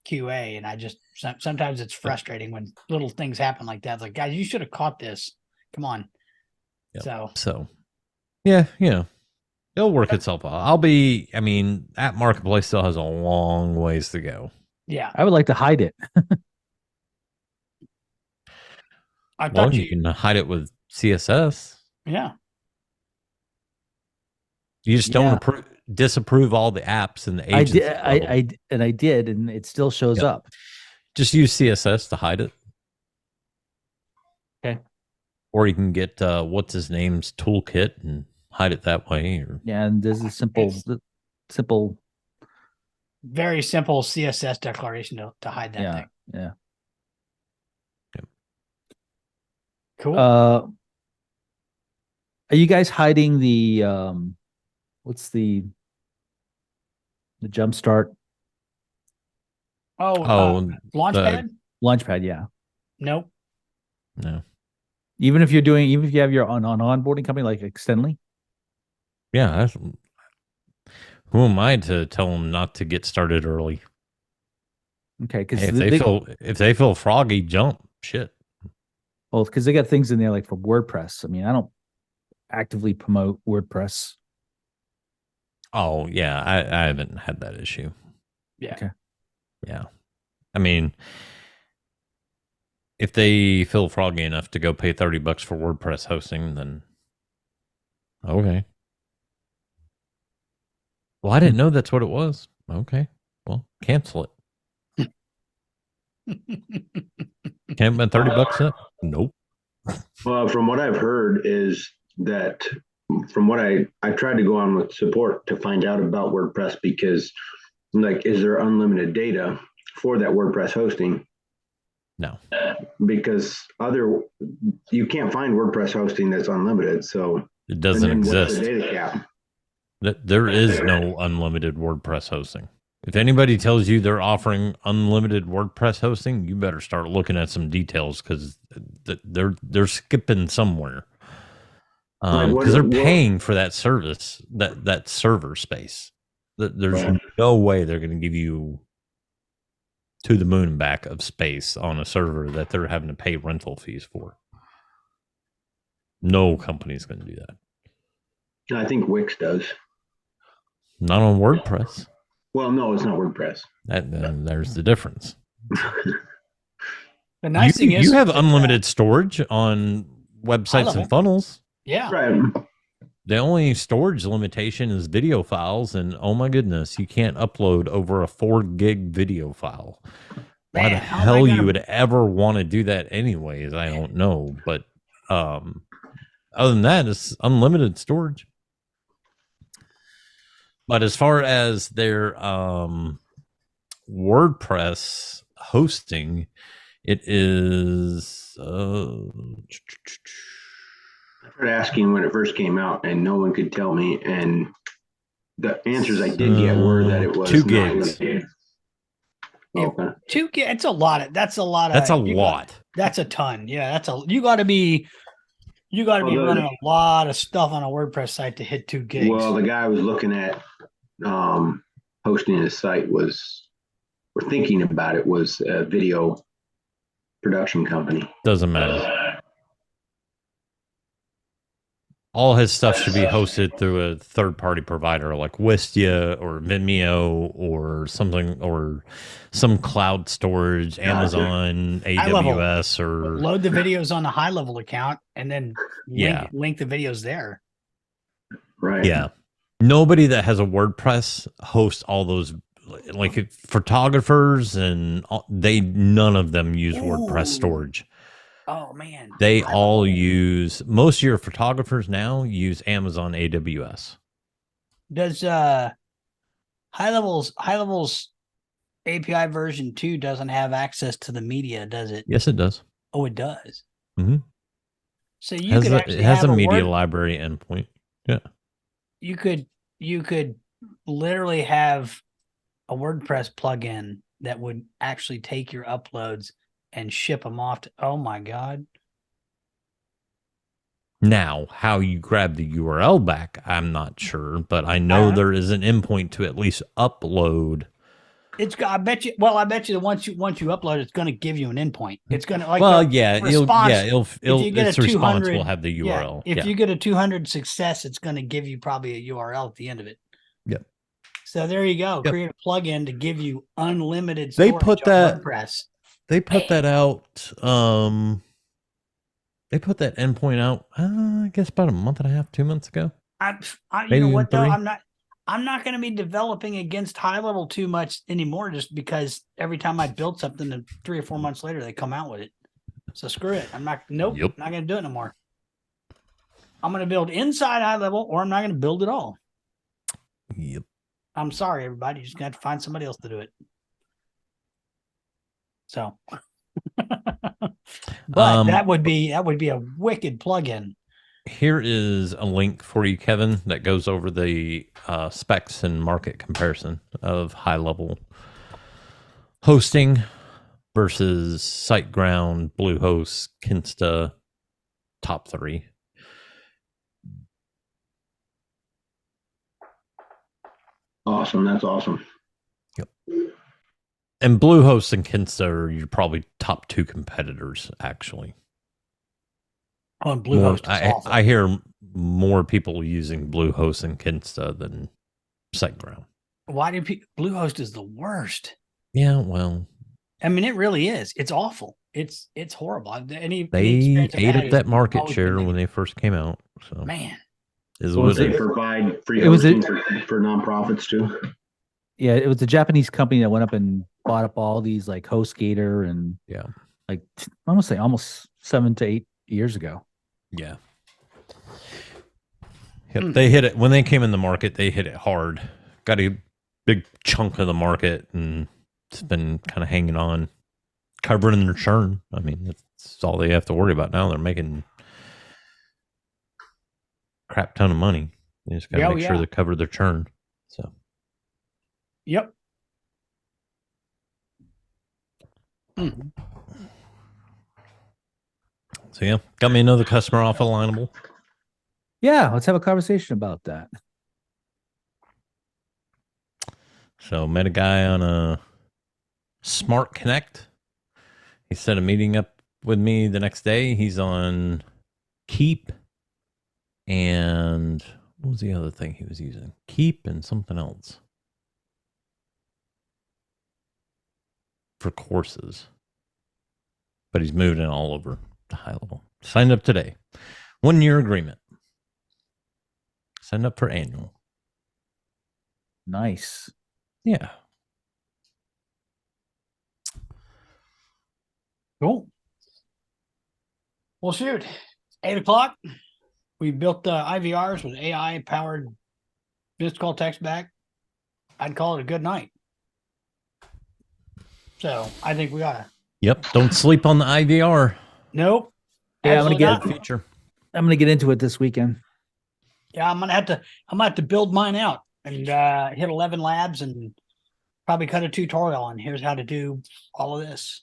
QA, and I just sometimes it's frustrating when little things happen like that. It's like, guys, you should have caught this. Come on. Yep. So yeah, it'll work itself out. I mean, that marketplace still has a long ways to go. Yeah, I would like to hide it. You can hide it with CSS. Yeah. You just don't disapprove all the apps and the agents. I did, and it still shows up. Just use CSS to hide it. Okay. Or you can get what's his name's toolkit and hide it that way. Or... Yeah, and there's a simple very simple CSS declaration to hide that Yeah. thing. Yeah. Cool. Are you guys hiding the what's the jumpstart Launchpad? Launchpad? Yeah. Nope. No. Even if you have your on onboarding company like Extendly. Yeah. Who am I to tell them not to get started early? Okay, because Hey, if they feel froggy, jump. Shit. Well, because they got things in there like for WordPress. I mean, I don't actively promote WordPress. Oh yeah, I haven't had that issue. Yeah. Okay. Yeah. I mean, if they feel froggy enough to go pay $30 for WordPress hosting, then okay. Well, I didn't know that's what it was. Okay. Well, cancel it. Can't bet $30 up? Nope. Well, from what I've heard is that from what I tried to go on with support to find out about WordPress, because like, is there unlimited data for that WordPress hosting? No. Because you can't find WordPress hosting that's unlimited. So it doesn't exist. What's the data cap? There is no unlimited WordPress hosting. If anybody tells you they're offering unlimited WordPress hosting, you better start looking at some details, because they're skipping somewhere. Because they're paying for that service, that server space. There's no way they're going to give you to the moon and back of space on a server that they're having to pay rental fees for. No company's going to do that. I think Wix does. Not on WordPress. Well, no, it's not WordPress. There's the difference. The nice thing is you have unlimited storage on websites and funnels. Yeah. Right. The only storage limitation is video files, and oh my goodness, you can't upload over a 4 gig video file. Why the hell you would ever want to do that anyways, I don't know. But other than that, it's unlimited storage. But as far as their WordPress hosting, it is I started asking when it first came out, and no one could tell me. And the answers I did get were that it was 2 gigs. Okay. 2 gigs. It's a lot. That's a lot. That's a lot. That's a ton. Yeah, you got to be running a lot of stuff on a WordPress site to hit 2 gigs. Well, the guy I was looking at hosting his site or thinking about it, was a video production company. Doesn't matter. All his stuff should be hosted through a third-party provider like Wistia or Vimeo or something, or some cloud storage, Amazon, AWS, or load the videos on the Highlevel account and then link the videos there. Right. Yeah. Nobody that has a WordPress hosts all those, like photographers, and none of them use WordPress storage. Oh man. They all use, most of your photographers now use Amazon AWS. Does Highlevel's API version 2 doesn't have access to the media, does it? Yes, it does. Oh, it does. Mm-hmm. So it has a media library endpoint. Yeah. You could literally have a WordPress plugin that would actually take your uploads and ship them off to, oh my God. Now, how you grab the URL back, I'm not sure, but I know there is an endpoint to at least upload. I bet you once you upload, it's going to give you an endpoint. It's going to its response will have the URL. If you get a 200 success, it's going to give you probably a URL at the end of it. Yep. So there you go. Yep. Create a plugin to give you unlimited storage. They put that out. They put that endpoint out, I guess about a month and a half, 2 months ago. You know what, though? I'm not going to be developing against Highlevel too much anymore, just because every time I build something, then 3 or 4 months later, they come out with it. So screw it. Not going to do it no more. I'm going to build inside Highlevel, or I'm not going to build at all. Yep. I'm sorry, everybody. You just got to find somebody else to do it. So, but that would be a wicked plugin. Here is a link for you, Kevin, that goes over the specs and market comparison of high-level hosting versus SiteGround, Bluehost, Kinsta, top 3. Awesome. That's awesome. Yep. And Bluehost and Kinsta are your probably top 2 competitors, actually. On Bluehost, I hear more people using Bluehost and Kinsta than SiteGround. Why do people? Bluehost is the worst. Yeah, well, I mean, it really is. It's awful. It's horrible. They ate up that market share when they first came out. So man, they provide free hosting for nonprofits too. Yeah, it was a Japanese company that went up and bought up all these like HostGator and like I want to say almost 7 to 8 years ago. Yeah. Yep, they hit it when they came in the market. They hit it hard. Got a big chunk of the market, and it's been kind of hanging on, covering their churn. I mean, that's all they have to worry about now. They're making a crap ton of money. They just got to make sure they cover their churn. So. Yep. So yeah, got me another customer off Alignable. Yeah, let's have a conversation about that. So met a guy on a Smart Connect. He set a meeting up with me the next day. He's on Keep and what was the other thing he was using? Keep and something else for courses. But he's moved in all over to Highlevel. Signed up today. 1-year agreement. Signed up for annual. Nice. Yeah. Cool. Well, shoot. 8 o'clock. We built IVRs with AI powered missed call text back. I'd call it a good night. So I think we oughta. Yep. Don't sleep on the IVR. Nope. Yeah, I'm gonna get feature. I'm gonna get into it this weekend. Yeah, I'm gonna have to build mine out and hit 11 labs and probably cut a tutorial on here's how to do all of this.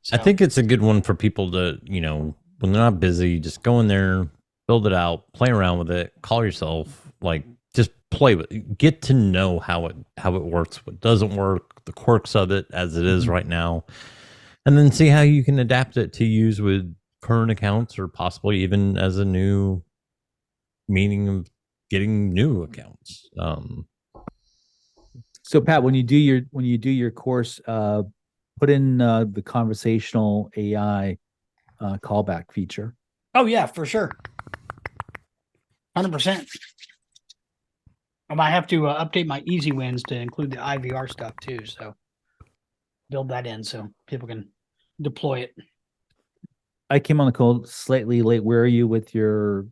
So. I think it's a good one for people to, when they're not busy, just go in there, build it out, play around with it, call yourself, like just play with it, get to know how it works, what doesn't work, the quirks of it as it is right now, and then see how you can adapt it to use with current accounts or possibly even as a new meaning of getting new accounts. So Pat, when you do your course, put in the conversational AI callback feature. Oh yeah, for sure. 100%. I might have to update my easy wins to include the IVR stuff too. So build that in so people can deploy it. I came on the call slightly late. Where are you with your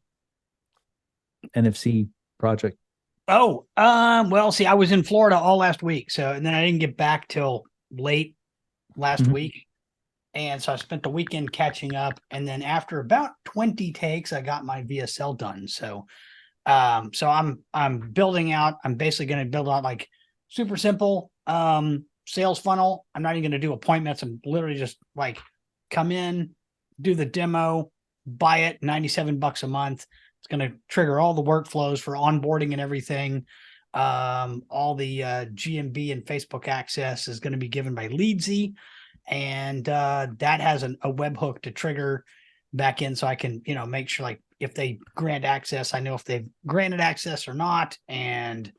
NFC project? Oh, well, see, I was in Florida all last week. So, and then I didn't get back till late last week. And so I spent the weekend catching up. And then after about 20 takes, I got my VSL done. So, I'm building out, I'm basically going to build out like super simple, sales funnel. I'm not even going to do appointments. I'm literally just like come in, do the demo, buy it, $97 a month. It's going to trigger all the workflows for onboarding and everything. All the GMB and Facebook access is going to be given by Leadsy. And that has a webhook to trigger back in so I can, make sure like if they grant access, I know if they've granted access or not. And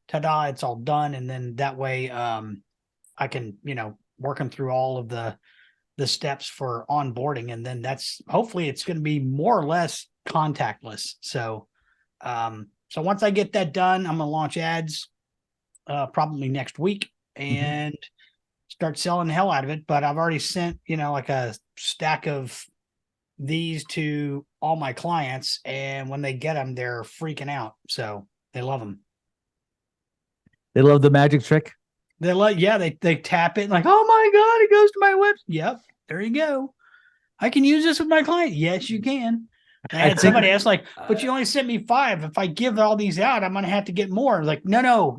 ta-da, it's all done. And then that way I can, work them through all of the steps for onboarding. And then hopefully it's going to be more or less contactless. So once I get that done, I'm going to launch ads probably next week and start selling the hell out of it. But I've already sent, like a stack of these to all my clients. And when they get them, they're freaking out. So they love them. They love the magic trick. They they tap it like, oh my God, it goes to my website. Yep, there you go. I can use this with my client. Yes, you can. I had somebody ask like, but you only sent me 5. If I give all these out, I'm going to have to get more. I was like, no,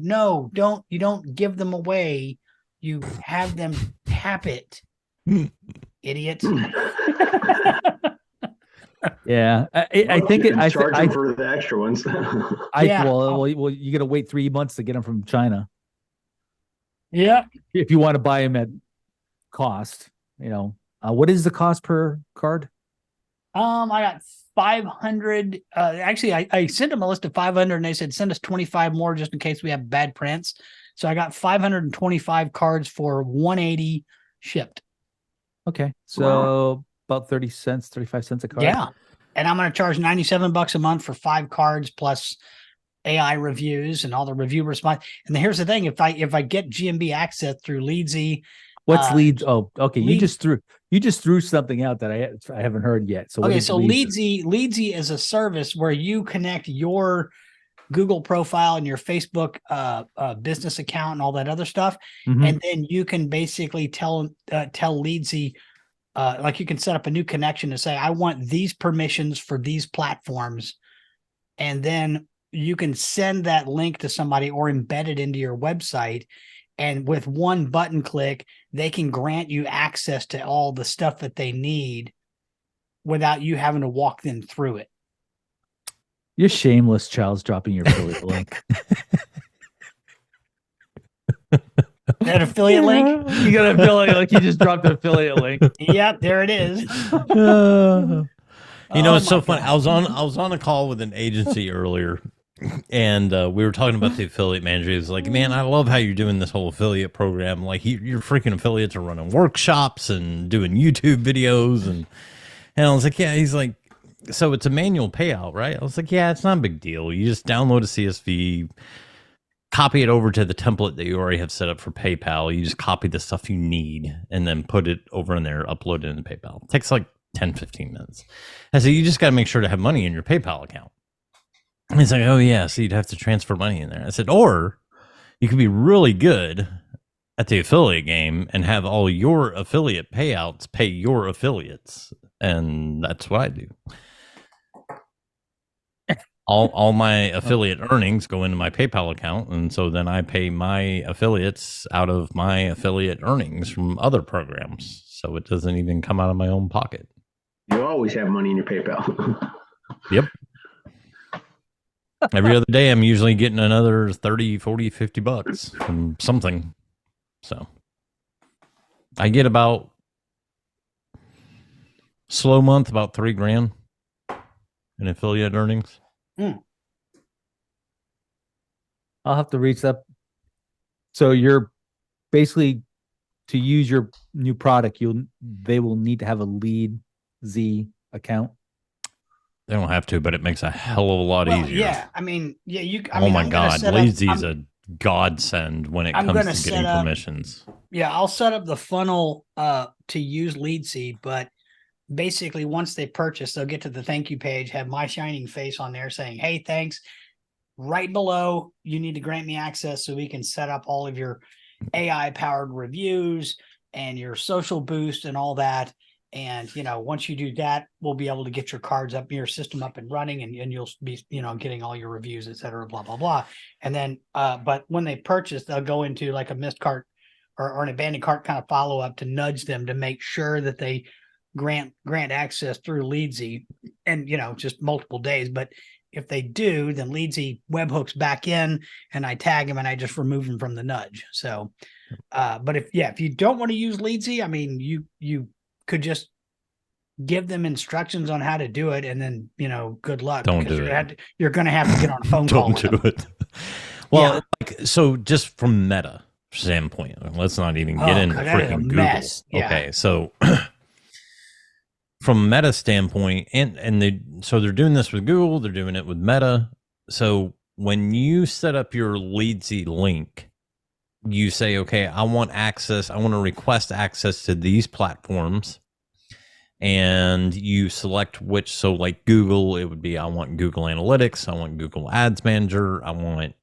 don't. You don't give them away. You have them tap it. Idiots. Yeah, I think it. I charge them for the extra ones. Well, you got to wait 3 months to get them from China. Yeah, if you want to buy them at cost, what is the cost per card? I got 500. Actually, I sent them a list of 500, and they said send us 25 more just in case we have bad prints. So I got 525 cards for 180 shipped. Okay, so about 35 cents a card. Yeah, and I'm going to charge $97 a month for 5 cards plus AI reviews and all the review response. And here's the thing: if I get GMB access through 𝙒𝙤𝙤𝙦. What's leads? Oh, okay. You just threw something out that I haven't heard yet. So okay, so 𝙒𝙤𝙤𝙦 is a service where you connect your Google profile and your Facebook business account and all that other stuff, and then you can basically tell 𝙒𝙤𝙤𝙦, like you can set up a new connection to say, I want these permissions for these platforms, and then you can send that link to somebody or embed it into your website. And with one button click, they can grant you access to all the stuff that they need without you having to walk them through it. You're shameless, Charles, dropping your affiliate link. That affiliate link? You got an affiliate link. You just dropped an affiliate link. Yep, there it is. It's so funny. I was on a call with an agency earlier, and we were talking about the affiliate manager. He was like, man, I love how you're doing this whole affiliate program. Like, your freaking affiliates are running workshops and doing YouTube videos. And I was like, yeah. He's like, so it's a manual payout, right? I was like, yeah, it's not a big deal. You just download a CSV, copy it over to the template that you already have set up for PayPal. You just copy the stuff you need and then put it over in there, upload it into PayPal. It takes like 10, 15 minutes. I said, you just got to make sure to have money in your PayPal account. And he's like, oh yeah, so you'd have to transfer money in there. I said, or you could be really good at the affiliate game and have all your affiliate payouts pay your affiliates. And that's what I do. All my affiliate earnings go into my PayPal account. And so then I pay my affiliates out of my affiliate earnings from other programs. So it doesn't even come out of my own pocket. You always have money in your PayPal. Yep. Every other day, I'm usually getting another 30, 40, 50 bucks from something. So I get about slow month, about $3,000 in affiliate earnings. I'll have to reach up. So you're basically, to use your new product, they will need to have a 𝙒𝙤𝙤𝙦 account. They don't have to, but it makes a hell of a lot easier. Yeah, I mean, yeah, my God, 𝙒𝙤𝙤𝙦 is a godsend when it comes to getting permissions. Yeah, I'll set up the funnel to use 𝙒𝙤𝙤𝙦, but basically once they purchase, they'll get to the thank you page, have my shining face on there saying, hey, thanks. Right below, you need to grant me access so we can set up all of your AI powered reviews and your social boost and all that. And, once you do that, we'll be able to get your cards up, your system up and running, and you'll be, getting all your reviews, et cetera, blah, blah, blah. And then, but when they purchase, they'll go into like a missed cart or an abandoned cart kind of follow up to nudge them to make sure that they grant access through 𝙒𝙤𝙤𝙦 and, just multiple days. But if they do, then 𝙒𝙤𝙤𝙦 webhooks back in and I tag them and I just remove them from the nudge. So, but if you don't want to use 𝙒𝙤𝙤𝙦, I mean, you could just give them instructions on how to do it, and then good luck. Don't do it. You're going to have to get on a phone call. Don't do it. Well, so just from Meta standpoint, let's not even get into freaking Google. Mess. Yeah. Okay, so from Meta standpoint, and they're doing this with Google, they're doing it with Meta. So when you set up your 𝙒𝙤𝙤𝙦 link, you say, okay, I want to request access to these platforms, and you select which. So like Google, it would be, I want Google Analytics, I want Google Ads Manager, I want,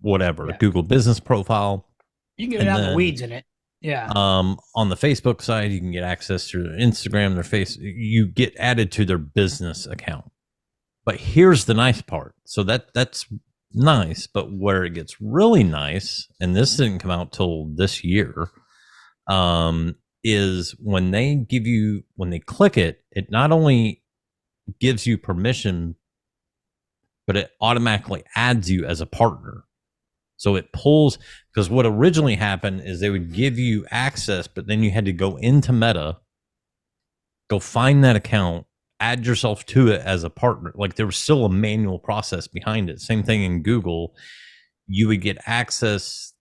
whatever, Yeah. Google business profile. You can get And down the then, weeds in it. Yeah. On the Facebook side, you can get access to their Instagram, their face. You get added to their business account. But here's the nice part. So that's nice, but where it gets really nice, and this didn't come out till this year, is when they click it, it not only gives you permission, but it automatically adds you as a partner. So it pulls, because what originally happened is they would give you access, but then you had to go into Meta, go find that account, add yourself to it as a partner. Like there was still a manual process behind it. Same thing in Google. You would get access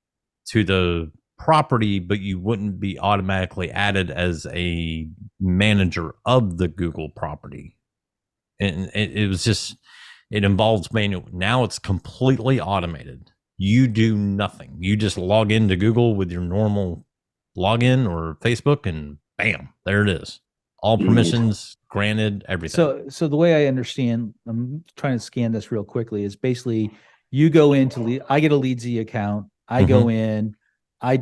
to the property, but you wouldn't be automatically added as a manager of the Google property. And it was just, it involves manual. Now it's completely automated. You do nothing. You just log into Google with your normal login or Facebook, and bam, there it is. All permissions granted, everything. So the way I understand, I'm trying to scan this real quickly, is basically you go into I get a 𝙒𝙤𝙤𝙦 account. I go in, I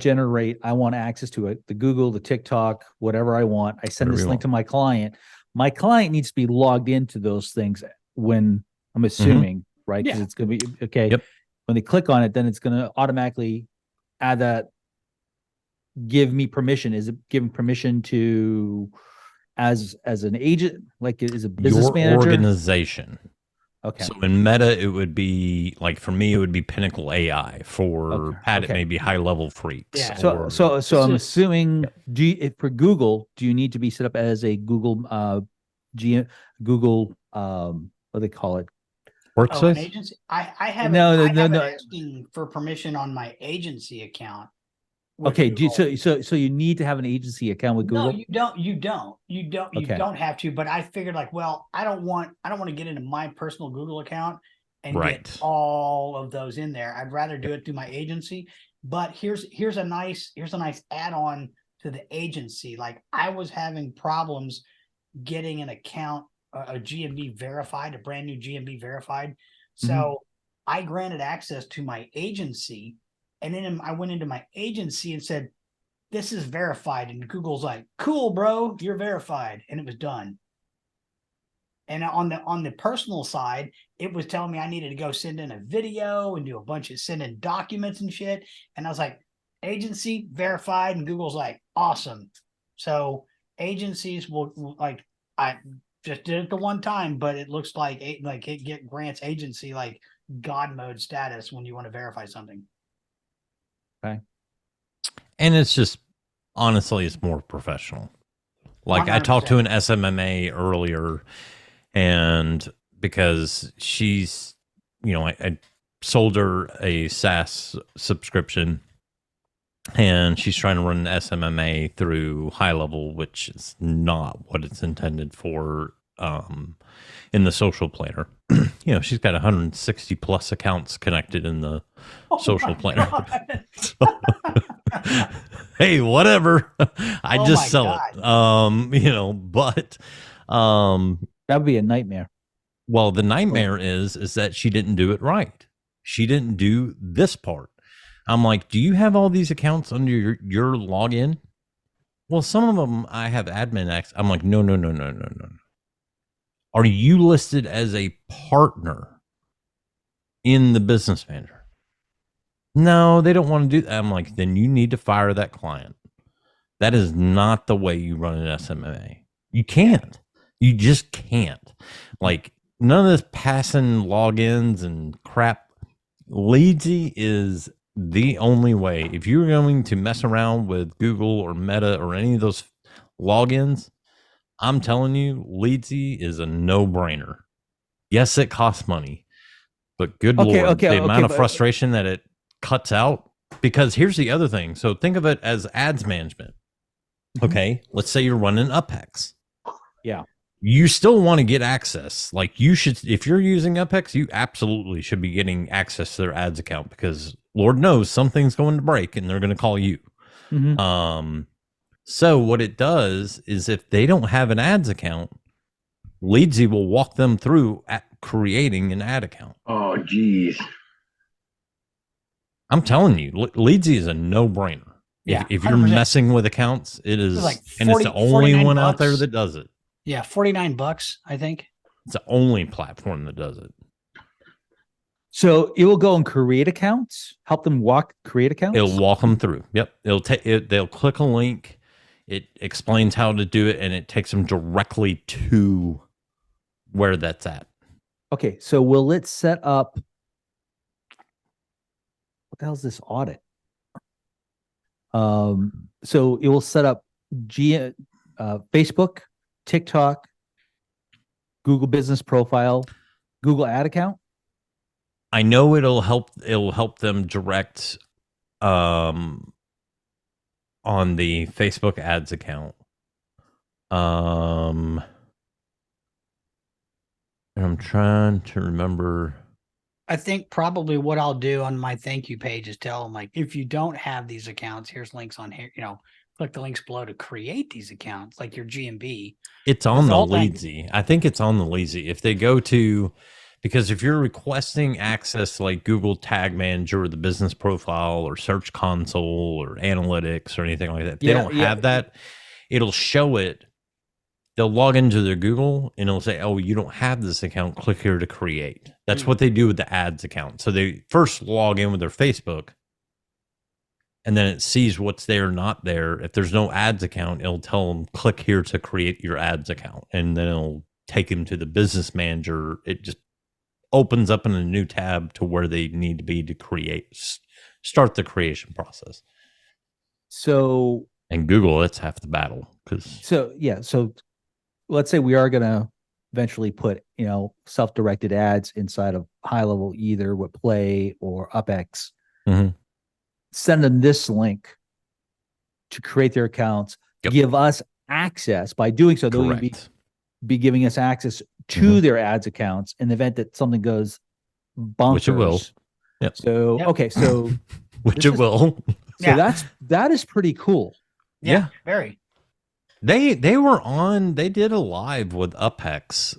want access to it, the Google, the TikTok, whatever I want. I send this link to my client. My client needs to be logged into those things when I'm assuming, right? Because it's going to be okay. Yep. When they click on it, then it's going to automatically add that. Give me permission. Is it giving permission to as an agent, like is a business your manager? Organization. Okay. So in Meta, it would be like, for me, it would be Pinnacle AI. For Pat, it may be Highlevel Freaks. Yeah. So I'm assuming, for Google, do you need to be set up as a Google Google what do they call it? Oh, an agency? I haven't asking for permission on my agency account. Okay, so you need to have an agency account with Google? No, you don't. You don't have to, but I figured like, well, I don't want to get into my personal Google account and get all of those in there. I'd rather do it through my agency. But here's a nice add-on to the agency. Like I was having problems getting an account, a GMB verified, a brand new GMB verified. So I granted access to my agency. And then I went into my agency and said, this is verified. And Google's like, cool, bro, you're verified. And it was done. And on the personal side, it was telling me I needed to go send in a video and do a bunch of send in documents and shit. And I was like, agency verified. And Google's like, awesome. So agencies will like, I just did it the one time, but it looks like it grants agency like God mode status when you want to verify something. Okay. And it's just, honestly, it's more professional. Like 100%. I talked to an SMMA earlier, and because she's, I sold her a SaaS subscription, and she's trying to run an SMMA through Highlevel, which is not what it's intended for in the social planner. She's got 160 plus accounts connected in the social planner. Hey, whatever. I just sell it. But that would be a nightmare. Well, the nightmare is that she didn't do it right. She didn't do this part. I'm like, do you have all these accounts under your login? Well, some of them I have admin access. I'm like, no. Are you listed as a partner in the business manager? No, they don't want to do that. I'm like, then you need to fire that client. That is not the way you run an SMMA. You can't. You just can't. Like, none of this passing logins and crap. 𝙒𝙤𝙤𝙦 is the only way. If you're going to mess around with Google or Meta or any of those logins, I'm telling you, 𝙒𝙤𝙤𝙦 is a no-brainer. Yes, it costs money, but good Lord, the amount of frustration that it cuts out. Because here's the other thing. So think of it as ads management. Okay, let's say you're running Upex. Yeah. You still want to get access. Like you should, if you're using Upex, you absolutely should be getting access to their ads account, because Lord knows something's going to break and they're going to call you. So what it does is, if they don't have an ads account, 𝙒𝙤𝙤𝙦 will walk them through at creating an ad account. Oh, geez. I'm telling you, 𝙒𝙤𝙤𝙦 is a no-brainer. Yeah, If you're 100%. messing with accounts, it is, It's like and it's 40 the only 49 one out there bucks. that does it. Yeah, $49, I think. It's the only platform that does it. So it will go and create accounts, help them create accounts. It'll walk them through. Yep. It'll take it. They'll click a link. It explains how to do it, and it takes them directly to where that's at. Okay. So will it set up? What the hell is this audit? So it will set up Facebook, TikTok, Google Business Profile, Google Ad account. I know it'll help them direct on the Facebook ads account. And I'm trying to remember. I think probably what I'll do on my thank you page is tell them, like, if you don't have these accounts, here's links on here, click the links below to create these accounts, like your GMB. It's on the all that- 𝙒𝙤𝙤𝙦. I think it's on the 𝙒𝙤𝙤𝙦. If they go to, because if you're requesting access to like Google Tag Manager or the business profile or Search Console or analytics or anything like that, if they don't have that, it'll show it. They'll log into their Google and it'll say, oh, you don't have this account. Click here to create. That's what they do with the ads account. So they first log in with their Facebook, and then it sees what's there, not there. If there's no ads account, it'll tell them, click here to create your ads account. And then it'll take them to the business manager. It just opens up in a new tab to where they need to be to start the creation process. So, and Google, that's half the battle. So let's say we are going to eventually put, self-directed ads inside of Highlevel, either with Play or UpX. Mm-hmm. Send them this link to create their accounts, give us access. By doing so, they'll be giving us access to their ads accounts in the event that something goes bonkers. Which it will. Yep. So, okay. So, which it will. So that is pretty cool. Yeah. Very. They did a live with UpX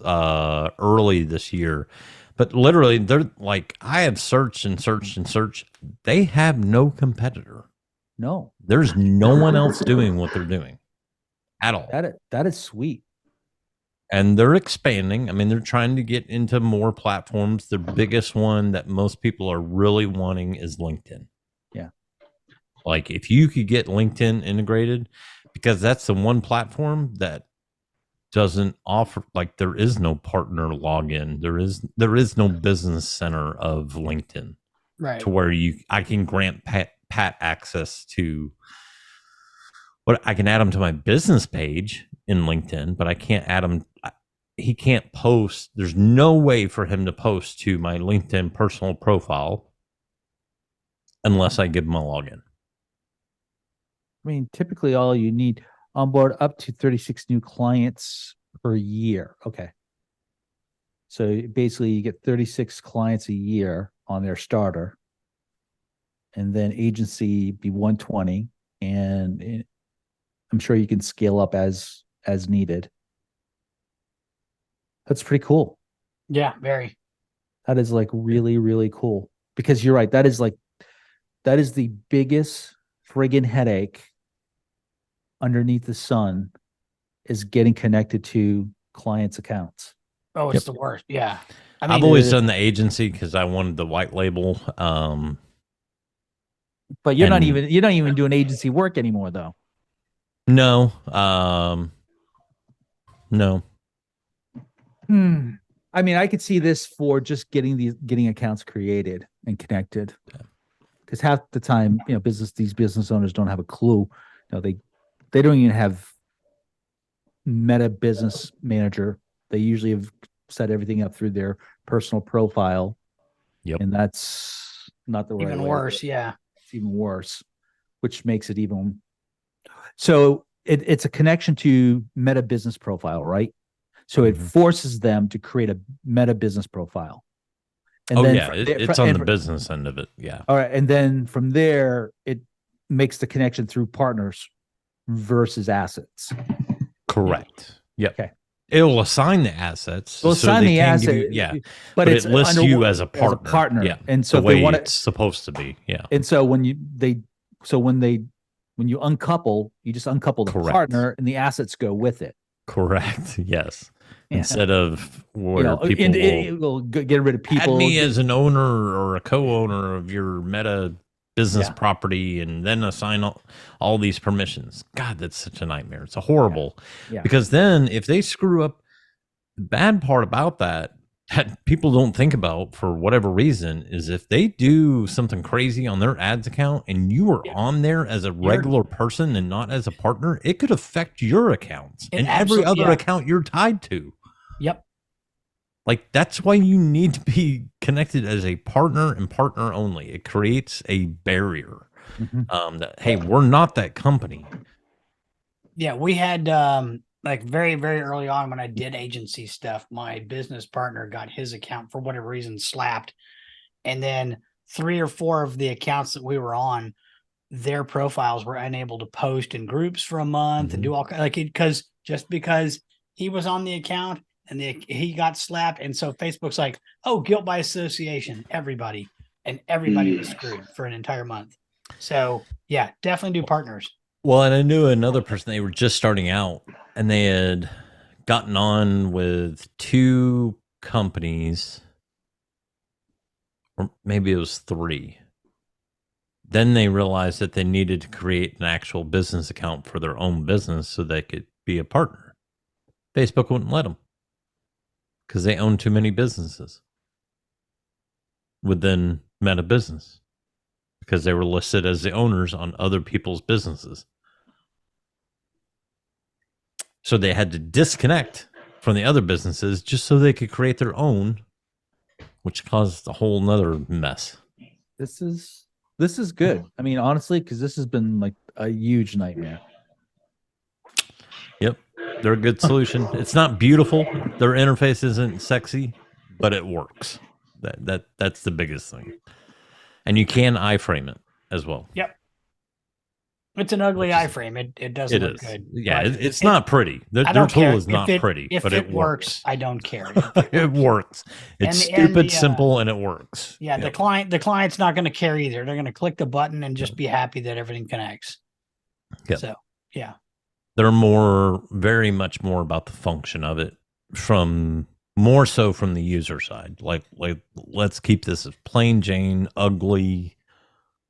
early this year, but literally they're like, I have searched and searched and searched. They have no competitor. No, there's no one else doing what they're doing at all. That is sweet. And they're expanding. I mean, they're trying to get into more platforms. The biggest one that most people are really wanting is LinkedIn. Yeah. Like if you could get LinkedIn integrated, because that's the one platform that doesn't offer, like there is no partner login. There is no business center of LinkedIn, right? To where I can grant Pat access to what I can add him to my business page in LinkedIn, but I can't add him. He can't post. There's no way for him to post to my LinkedIn personal profile unless I give him a login. I mean, typically all you need onboard up to 36 new clients per year. Okay. So basically you get 36 clients a year on their starter, and then agency be 120. And I'm sure you can scale up as needed. That's pretty cool. Yeah, very. That is like really, really cool, because you're right. That is the biggest friggin' headache underneath the sun, is getting connected to clients' accounts. Oh, it's the worst. Yeah. I mean, I've always done the agency because I wanted the white label. But you're not even doing agency work anymore, though. No. No. I mean, I could see this for just getting accounts created and connected. Because half the time, these business owners don't have a clue. They don't even have Meta Business Manager. They usually have set everything up through their personal profile. Yep. And that's not the right way. Even worse, yeah. It's even worse, which makes it even. So it's a connection to Meta Business Profile, right? So it forces them to create a Meta Business Profile. And it's on the business end of it. Yeah. All right. And then from there, it makes the connection through partners versus assets. Correct. Yep. Okay. It'll assign the assets. Well, assign they the can give asset, you- yeah, but it's it lists under- you as a partner. Yeah, and so the if they way want it's supposed to be. Yeah, and so when you uncouple, you just uncouple the Correct. partner, and the assets go with it. correct. Yes, Yeah. instead of where You know, people and will it will get rid of people. add me as an owner or a co-owner of your Meta business Yeah. property, and then assign all these permissions. God, that's such a nightmare. It's a horrible. Yeah. Because then if they screw up, the bad part about that people don't think about for whatever reason is if they do something crazy on their ads account and you are on there as a regular person and not as a partner, it could affect your accounts and every other account you're tied to. Yep. Like, that's why you need to be connected as a partner and partner only. It creates a barrier that, hey, we're not that company. Yeah, we had like very, very early on when I did agency stuff, my business partner got his account for whatever reason slapped. And then 3 or 4 of the accounts that we were on, their profiles were unable to post in groups for a month and do all like because he was on the account and he got slapped. And so Facebook's like, oh, guilt by association, everybody. And everybody was screwed for an entire month. So yeah, definitely do partners. Well, and I knew another person, they were just starting out and they had gotten on with 2 companies, or maybe it was 3. Then they realized that they needed to create an actual business account for their own business so they could be a partner. Facebook wouldn't let them because they own too many businesses within Meta Business because they were listed as the owners on other people's businesses. So they had to disconnect from the other businesses just so they could create their own, which caused a whole nother mess. This is good. I mean, honestly, because this has been like a huge nightmare. Yep. They're a good solution. It's not beautiful. Their interface isn't sexy, but it works. That's the biggest thing. And you can iframe it as well. Yep. It's an ugly iframe. It doesn't look good. Yeah, it's not pretty. Their tool is not pretty, but it works. I don't care. It works. It's stupid simple, and it works. Yeah, the client's not going to care either. They're going to click the button and just be happy that everything connects. Yeah. So yeah, they're very much more about the function of it, more so from the user side. Like let's keep this as plain Jane, ugly,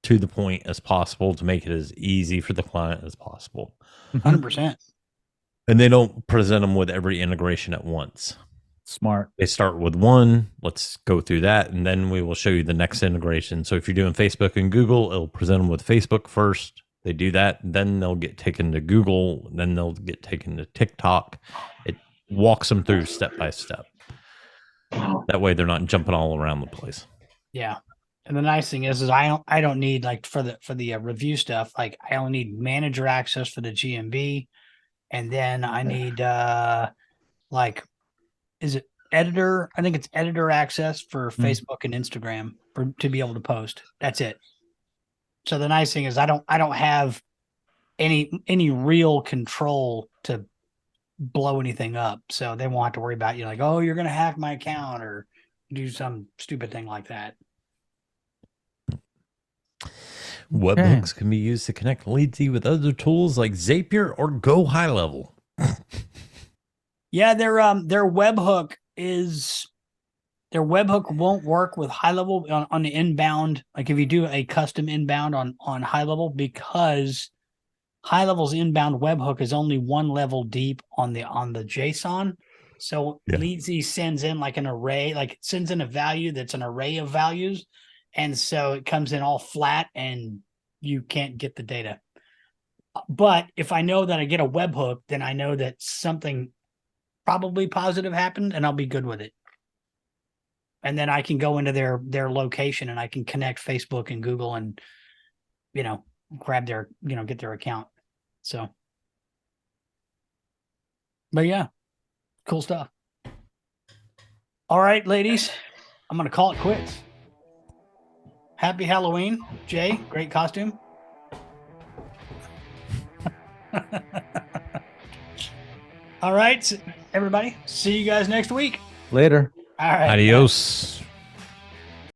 to the point as possible to make it as easy for the client as possible. 100%. And they don't present them with every integration at once. Smart. They start with one. Let's go through that, and then we will show you the next integration. So if you're doing Facebook and Google, it'll present them with Facebook first. They do that, then they'll get taken to Google, then they'll get taken to TikTok. It walks them through step by step. That way they're not jumping all around the place. Yeah. And the nice thing is I don't need, like, for the review stuff, like I only need manager access for the GMB, and then I need like, is it editor? I think it's editor access for Facebook and Instagram to be able to post. That's it. So the nice thing is I don't have any real control to blow anything up. So they won't have to worry about you like, oh, you're gonna hack my account or do some stupid thing like that. Webhooks can be used to connect Leadsy with other tools like Zapier or GoHighLevel. Yeah, their webhook won't work with Highlevel on the inbound. Like if you do a custom inbound on Highlevel, because Highlevel's inbound webhook is only 1 level deep on the JSON. So Leadsy sends in like an array, like it sends in a value that's an array of values. And so it comes in all flat and you can't get the data. But if I know that I get a webhook, then I know that something probably positive happened and I'll be good with it. And then I can go into their location and I can connect Facebook and Google and, grab their, get their account. So, but yeah, cool stuff. All right, ladies, I'm going to call it quits. Happy Halloween, Jay. Great costume. All right. everybody. See you guys next week. Later. All right. Adios.